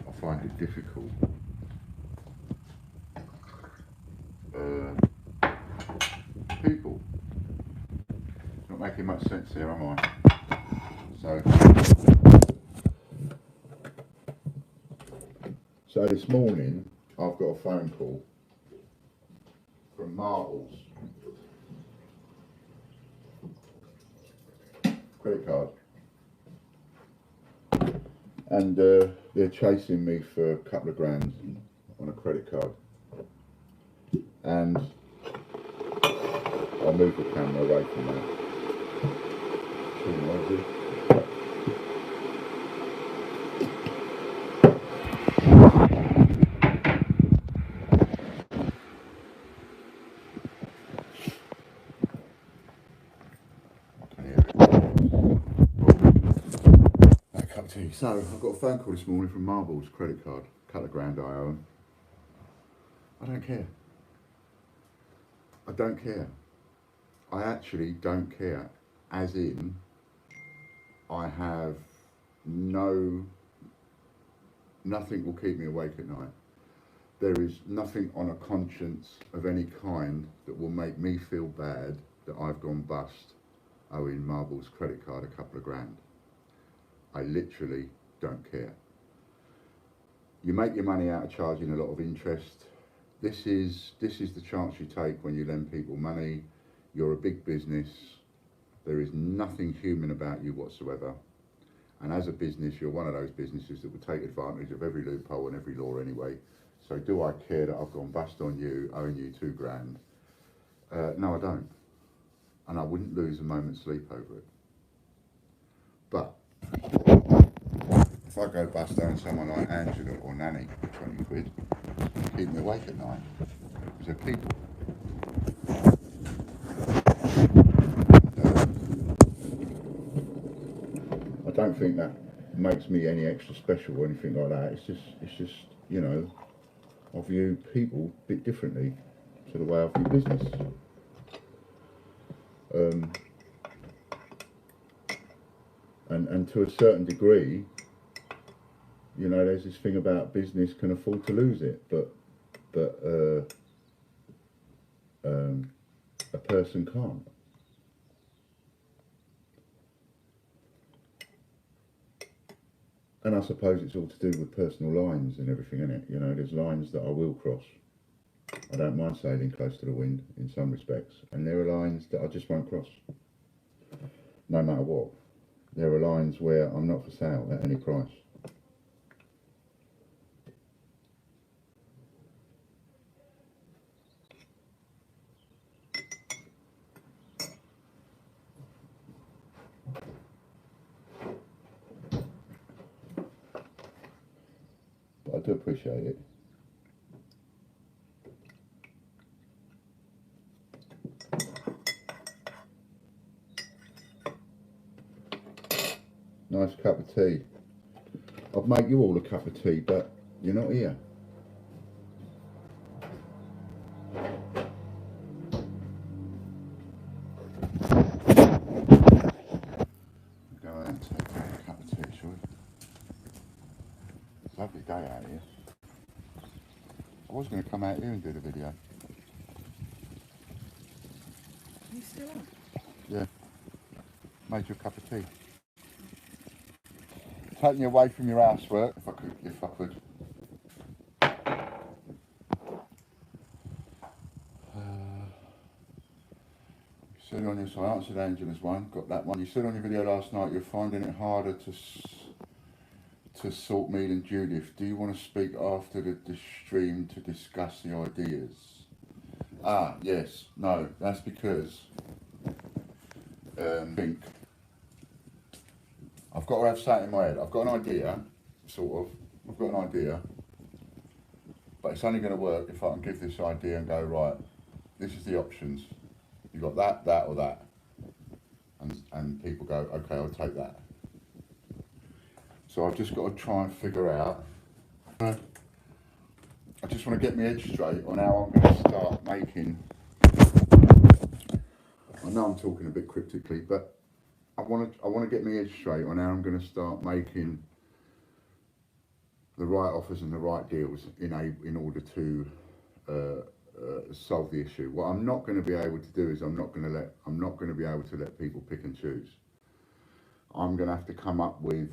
I find it difficult. People. It's not making much sense here, am I? So this morning, I've got a phone call from Martles. Credit card. And they're chasing me for a couple of grand on a credit card. And I'll move the camera away from that. Too noisy. So I've got a phone call this morning from Martles credit card, a couple of grand I owe them. I don't care. I don't care. I actually don't care. As in, I have nothing will keep me awake at night. There is nothing on a conscience of any kind that will make me feel bad that I've gone bust owing Martles credit card a couple of grand. I literally don't care. You make your money out of charging a lot of interest. This is the chance you take when you lend people money. You're a big business. There is nothing human about you whatsoever. And as a business, you're one of those businesses that would take advantage of every loophole and every law anyway. So do I care that I've gone bust on you, owing you 2 grand? No, I don't. And I wouldn't lose a moment's sleep over it. But if I go bust owing someone like Angela or Nanny for 20 quid, keep me awake at night. Because they're people. I don't think that makes me any extra special or anything like that. It's just, you know, I view people a bit differently to the way I view business. And to a certain degree, you know, there's this thing about business can afford to lose it, but a person can't. And I suppose it's all to do with personal lines and everything, isn't it? You know, there's lines that I will cross. I don't mind sailing close to the wind in some respects, and there are lines that I just won't cross, no matter what. There are lines where I'm not for sale at any price. But I do appreciate it. Nice cup of tea. I'd make you all a cup of tea, but you're not here. Go out and take a cup of tea, shall we? It's a lovely day out here. I was going to come out here and do the video. You still on? Yeah. Made you a cup of tea. Taking you away from your housework, if I could. You said on your, so I answered Angela's one, got that one. You said on your video last night you're finding it harder to sort me than Judith. Do you want to speak after the stream to discuss the ideas? Ah, yes. No, that's because I think I've got to have something in my head. I've got an idea, sort of. I've got an idea, but it's only going to work if I can give this idea and go, right, this is the options. You've got that, that or that. And people go, okay, I'll take that. So I've just got to try and figure out, I just want to get my head straight on how I'm going to start making, I know I'm talking a bit cryptically, but I want to get my head straight on how I'm going to start making the right offers and the right deals in order to solve the issue. What I'm not going to be able to do is I'm not going to be able to let people pick and choose. I'm going to have to come up with,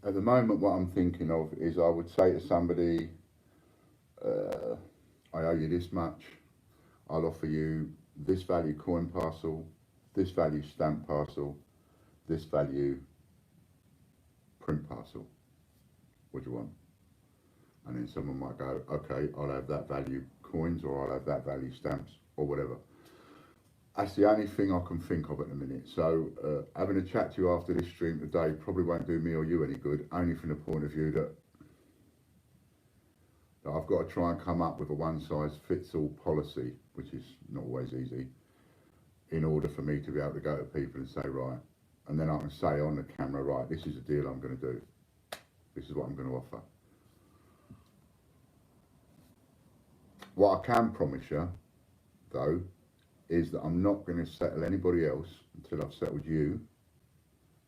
at the moment what I'm thinking of is I would say to somebody, I owe you this much, I'll offer you this value coin parcel, this value stamp parcel, this value print parcel. What do you want? And then someone might go, okay, I'll have that value coins, or I'll have that value stamps, or whatever. That's the only thing I can think of at the minute. So having a chat to you after this stream today probably won't do me or you any good, only from the point of view that I've got to try and come up with a one-size-fits-all policy, which is not always easy, in order for me to be able to go to people and say, right, and then I can say on the camera, right, this is the deal I'm going to do. This is what I'm going to offer. What I can promise you, though, is that I'm not going to settle anybody else until I've settled you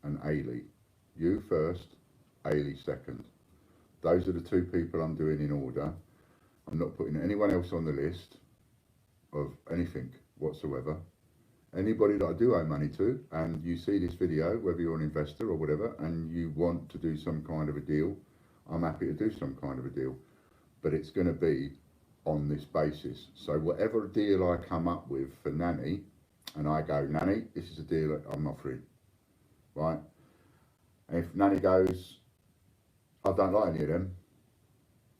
and Ailey. You first, Ailey second. Those are the two people I'm doing in order. I'm not putting anyone else on the list of anything whatsoever. Anybody that I do owe money to, and you see this video, whether you're an investor or whatever, and you want to do some kind of a deal, I'm happy to do some kind of a deal. But it's going to be on this basis. So whatever deal I come up with for Nanny, and I go, Nanny, this is a deal that I'm offering, right? And if Nanny goes, I don't like any of them,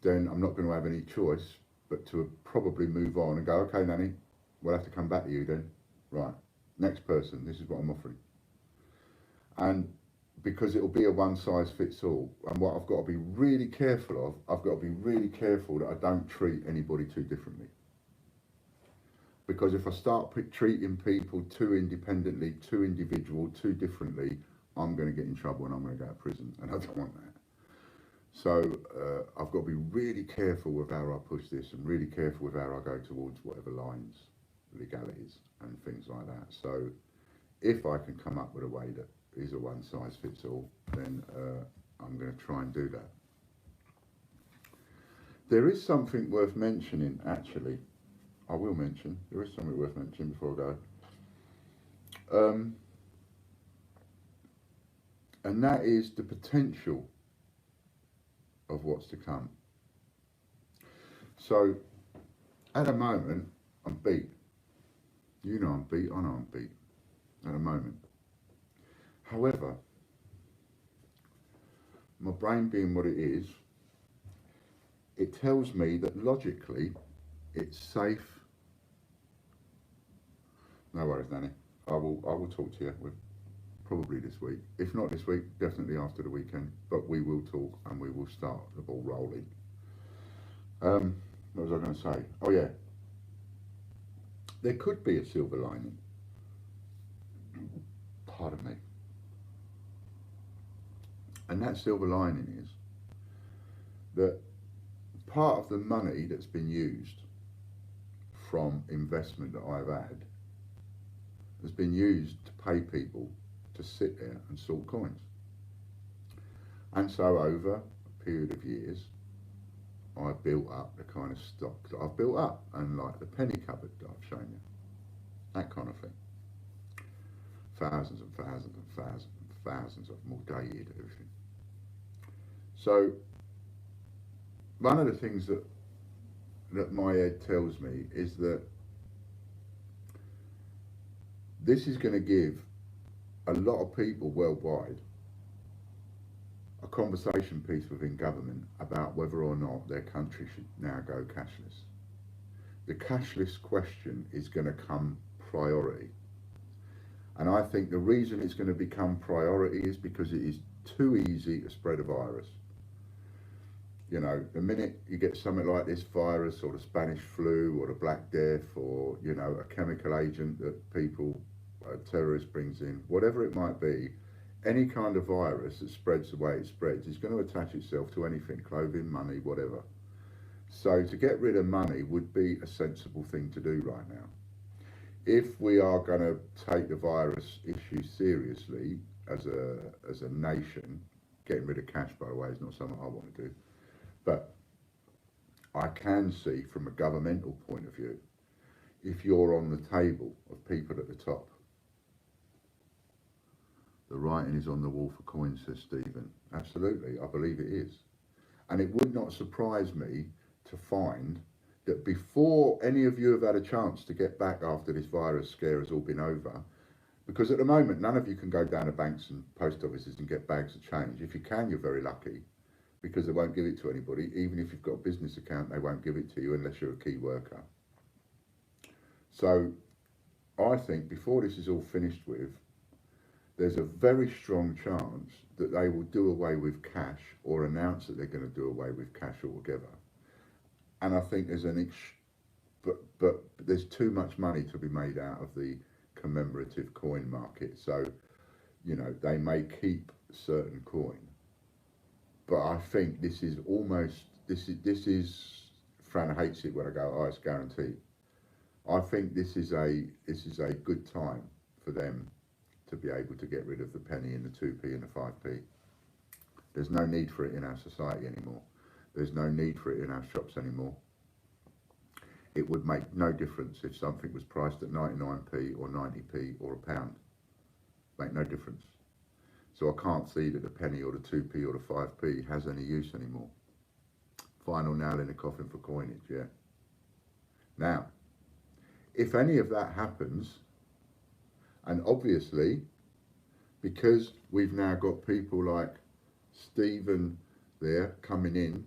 then I'm not going to have any choice but to probably move on and go, okay, Nanny, we'll have to come back to you then. Right, next person, this is what I'm offering. And because it'll be a one-size-fits-all, and what I've got to be really careful of, I've got to be really careful that I don't treat anybody too differently. Because if I start treating people too independently, too individual, too differently, I'm going to get in trouble and I'm going to go to prison, and I don't want that. So I've got to be really careful with how I push this, and really careful with how I go towards whatever lines, legalities and things like that. So if I can come up with a way that is a one size fits all, then I'm going to try and do that. There is something worth mentioning, actually. I will mention, there is something worth mentioning before I go. And that is the potential of what's to come. So, at the moment, I'm beat. You know I'm beat, I know I'm beat at the moment. However, my brain being what it is, it tells me that logically it's safe. No worries, Danny. I will talk to you probably this week. If not this week, definitely after the weekend. But we will talk and we will start the ball rolling. What was I going to say? Oh yeah, there could be a silver lining. Pardon me. And that silver lining is that part of the money that's been used from investment that I've had has been used to pay people to sit there and sort coins. And so over a period of years, I built up the kind of stock that I've built up, and like the penny cupboard that I've shown you, that kind of thing. Thousands and thousands and thousands and thousands of them all dated, everything. So one of the things that my head tells me is that this is going to give a lot of people worldwide a conversation piece within government about whether or not their country should now go cashless. The cashless question is going to come priority. And I think the reason it's going to become priority is because it is too easy to spread a virus. You know, the minute you get something like this virus, or the Spanish flu, or the Black Death, or, you know, a chemical agent that people, a terrorist brings in, whatever it might be, any kind of virus that spreads the way it spreads is going to attach itself to anything, clothing, money, whatever. So to get rid of money would be a sensible thing to do right now. If we are going to take the virus issue seriously as a nation, getting rid of cash, by the way, is not something I want to do. But I can see from a governmental point of view, if you're on the table of people at the top, the writing is on the wall for coins, says Stephen. Absolutely, I believe it is. And it would not surprise me to find that before any of you have had a chance to get back after this virus scare has all been over, because at the moment none of you can go down to banks and post offices and get bags of change. If you can, you're very lucky, because they won't give it to anybody. Even if you've got a business account, they won't give it to you unless you're a key worker. So I think before this is all finished with, there's a very strong chance that they will do away with cash, or announce that they're going to do away with cash altogether. And I think there's but there's too much money to be made out of the commemorative coin market. So, you know, they may keep certain coin, but I think this is almost, this is Fran hates it when I go, oh, it's guaranteed. I think this is a good time for them to be able to get rid of the penny and the 2p and the 5p. There's no need for it in our society anymore. There's no need for it in our shops anymore. It would make no difference if something was priced at 99p or 90p or a pound. Make no difference. So I can't see that the penny or the 2p or the 5p has any use anymore. Final nail in the coffin for coinage, yeah. Now, if any of that happens, and obviously, because we've now got people like Stephen there coming in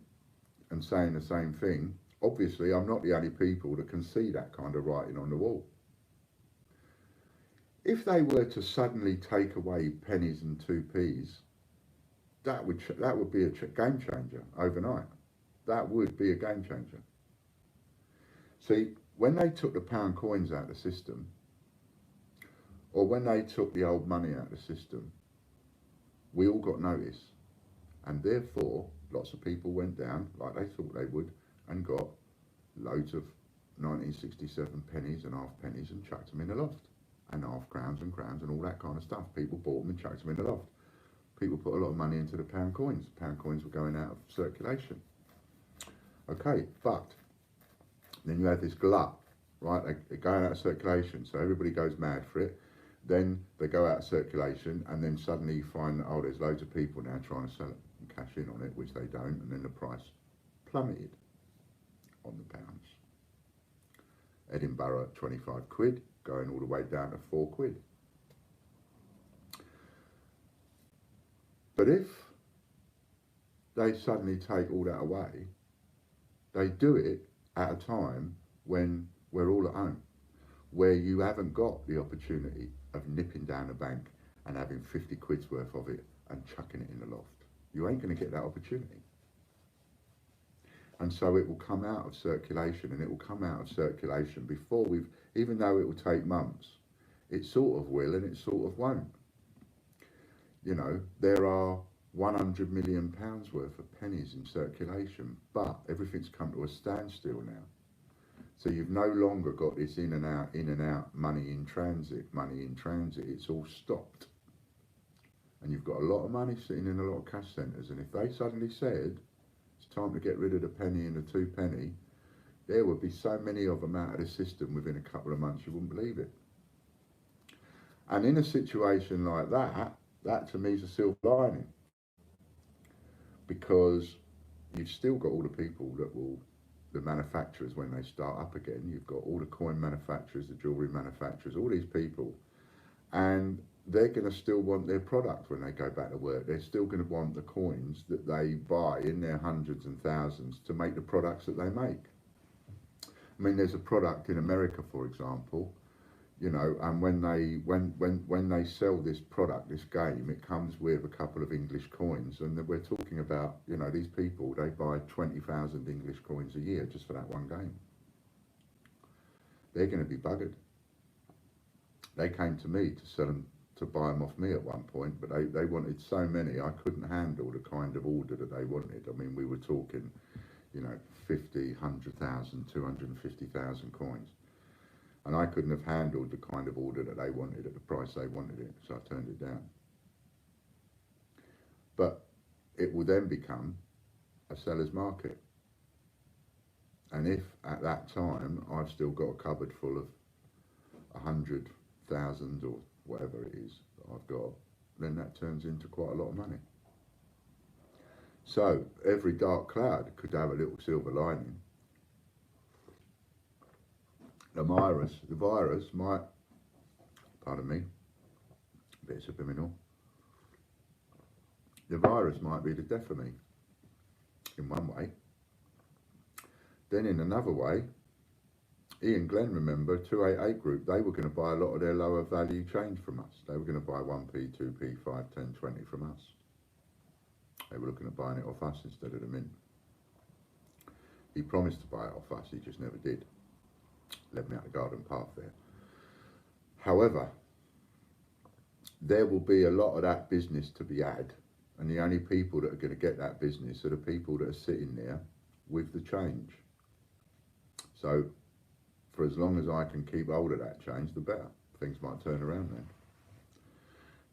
and saying the same thing, obviously I'm not the only people that can see that kind of writing on the wall. If they were to suddenly take away pennies and 2p's, that would be a game changer overnight. That would be a game changer. See, when they took the pound coins out of the system, or when they took the old money out of the system, we all got notice, and therefore lots of people went down like they thought they would and got loads of 1967 pennies and half pennies and chucked them in the loft, and half crowns and all that kind of stuff. People bought them and chucked them in the loft. People put a lot of money into the pound coins. Pound coins were going out of circulation. Okay, but then you have this glut, right? They're going out of circulation, so everybody goes mad for it. Then they go out of circulation, and then suddenly you find that, oh, there's loads of people now trying to sell it and cash in on it, which they don't, and then the price plummeted on the pounds. Edinburgh at 25 quid, going all the way down to 4 quid. But if they suddenly take all that away, they do it at a time when we're all at home, where you haven't got the opportunity of nipping down a bank and having 50 quid's worth of it and chucking it in the loft. You ain't going to get that opportunity. And so it will come out of circulation, and it will come out of circulation before we've, even though it will take months, it sort of will and it sort of won't. You know, there are 100 million pounds worth of pennies in circulation, but everything's come to a standstill now. So you've no longer got this in and out, money in transit. It's all stopped. And you've got a lot of money sitting in a lot of cash centres, and if they suddenly said, it's time to get rid of the penny and the 2 penny, there would be so many of them out of the system within a couple of months you wouldn't believe it. And in a situation like that, that to me is a silver lining, because you've still got all the people that will, the manufacturers, when they start up again, you've got all the coin manufacturers, the jewellery manufacturers, all these people, and they're going to still want their product when they go back to work. They're still going to want the coins that they buy in their hundreds and thousands to make the products that they make. I mean, there's a product in America, for example, you know, and when they sell this product, this game, it comes with a couple of English coins, and we're talking about, you know, these people, they buy 20,000 English coins a year just for that one game. They're going to be buggered. They came to me to sell them, to buy them off me at one point, but they wanted so many, I couldn't handle the kind of order that they wanted. I mean, we were talking, you know, 50, 100,000, 250,000 coins. And I couldn't have handled the kind of order that they wanted at the price they wanted it, so I turned it down. But it will then become a seller's market. And if at that time I've still got a cupboard full of 100,000 or whatever it is that I've got, then that turns into quite a lot of money. So every dark cloud could have a little silver lining. The virus might, pardon me, a bit subliminal, the virus might be the death of me, in one way. Then in another way, Ian Glenn, remember, 288 Group, they were going to buy a lot of their lower value change from us. They were going to buy 1p, 2p, 5, 10, 20 from us. They were looking at buying it off us instead of the mint. He promised to buy it off us, he just never did. Led me out the garden path there. However, there will be a lot of that business to be had, and the only people that are going to get that business are the people that are sitting there with the change. So for as long as I can keep hold of that change, the better. Things might turn around then.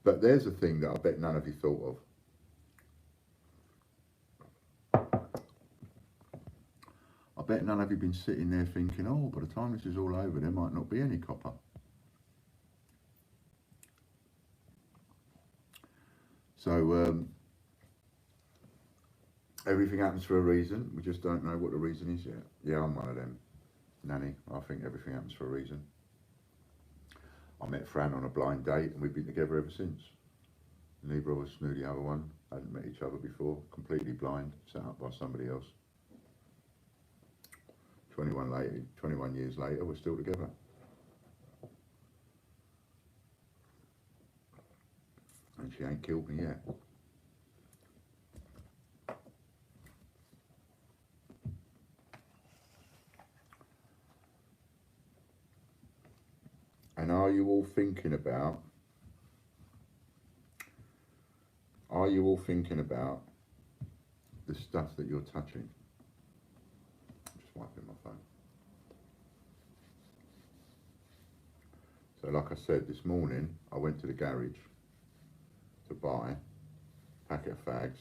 But there's a thing that I bet none of you thought of. I bet none of you have been sitting there thinking, oh, by the time this is all over, there might not be any copper. So everything happens for a reason. We just don't know what the reason is yet. Yeah, I'm one of them. Nanny, I think everything happens for a reason. I met Fran on a blind date and we've been together ever since. Neither of us knew the other one, hadn't met each other before, completely blind, set up by somebody else. 21 years later, we're still together. And she ain't killed me yet. And are you all thinking about, are you all thinking about the stuff that you're touching? I'm just wiping my phone. So like I said, this morning I went to the garage to buy a packet of fags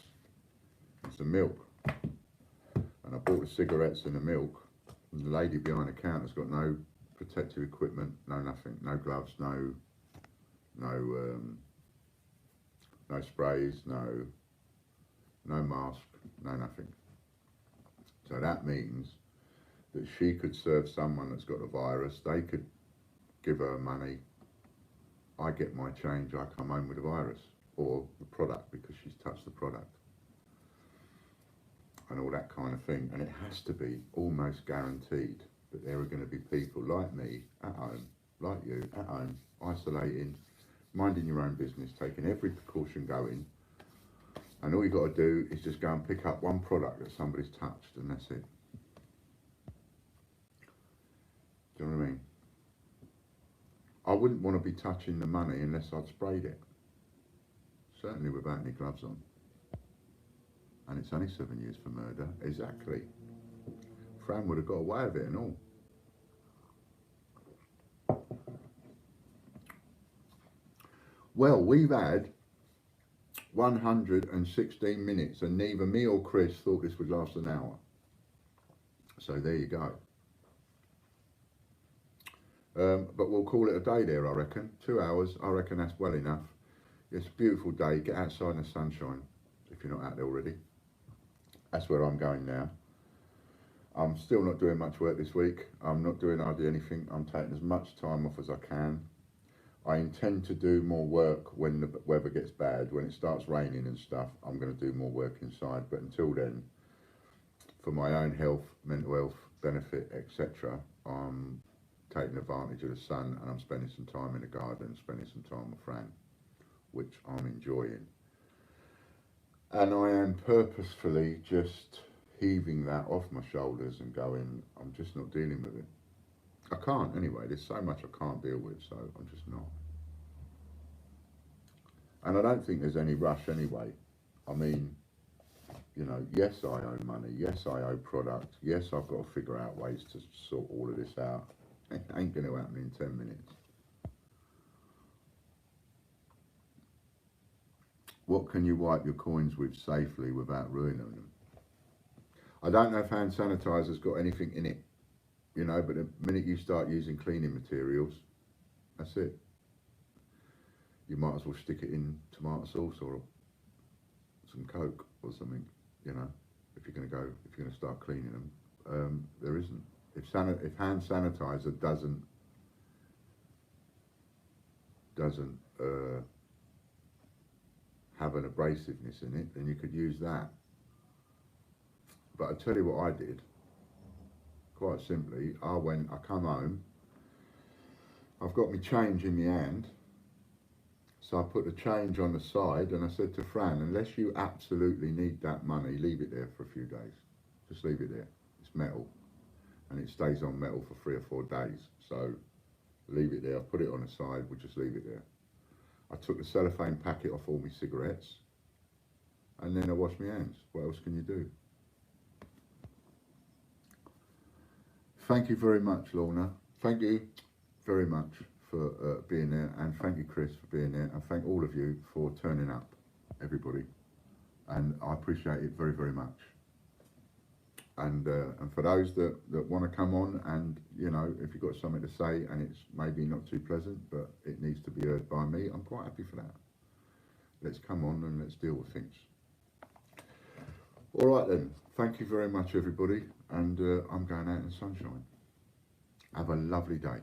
and some milk. And I bought the cigarettes and the milk. And the lady behind the counter's got no protective equipment, no nothing, no gloves, no sprays, no mask, no nothing. So that means that she could serve someone that's got the virus. They could give her money. I get my change. I come home with the virus or the product because she's touched the product and all that kind of thing. And it has to be almost guaranteed that there are going to be people like me at home, like you at home, isolating, minding your own business, taking every precaution going, and all you got to do is just go and pick up one product that somebody's touched, and that's it. Do you know what I mean? I wouldn't want to be touching the money unless I'd sprayed it, certainly without any gloves on. And it's only 7 years for murder. Exactly. Fran would have got away with it and all. Well, we've had 116 minutes and neither me or Chris thought this would last an hour. So there you go. But we'll call it a day there, I reckon. 2 hours, I reckon that's well enough. It's a beautiful day. Get outside in the sunshine if you're not out there already. That's where I'm going now. I'm still not doing much work this week. I'm not doing hardly anything. I'm taking as much time off as I can. I intend to do more work when the weather gets bad. When it starts raining and stuff, I'm going to do more work inside. But until then, for my own health, mental health, benefit, etc., I'm taking advantage of the sun and I'm spending some time in the garden, spending some time with Fran, which I'm enjoying. And I am purposefully just heaving that off my shoulders and going, I'm just not dealing with it. I can't anyway. There's so much I can't deal with, so I'm just not. And I don't think there's any rush anyway. I mean, you know, yes, I owe money. Yes, I owe product. Yes, I've got to figure out ways to sort all of this out. It ain't going to happen in 10 minutes. What can you wipe your coins with safely without ruining them? I don't know if hand sanitizer's got anything in it, you know, but the minute you start using cleaning materials, that's it. You might as well stick it in tomato sauce or some Coke or something, you know, if you're going to start cleaning them. There isn't. If hand sanitizer doesn't have an abrasiveness in it, then you could use that. But I tell you what I did, quite simply, I come home, I've got my change in my hand, so I put the change on the side and I said to Fran, unless you absolutely need that money, leave it there for a few days. Just leave it there. It's metal and it stays on metal for 3 or 4 days. So leave it there, I put it on the side, we'll just leave it there. I took the cellophane packet off all my cigarettes and then I washed my hands. What else can you do? Thank you very much, Lorna. Thank you very much for being there, and thank you, Chris, for being there, and thank all of you for turning up, everybody. And I appreciate it very, very much. And for those that want to come on, and you know, if you've got something to say and it's maybe not too pleasant, but it needs to be heard by me, I'm quite happy for that. Let's come on and let's deal with things. All right then. Thank you very much, everybody. And I'm going out in the sunshine. Have a lovely day.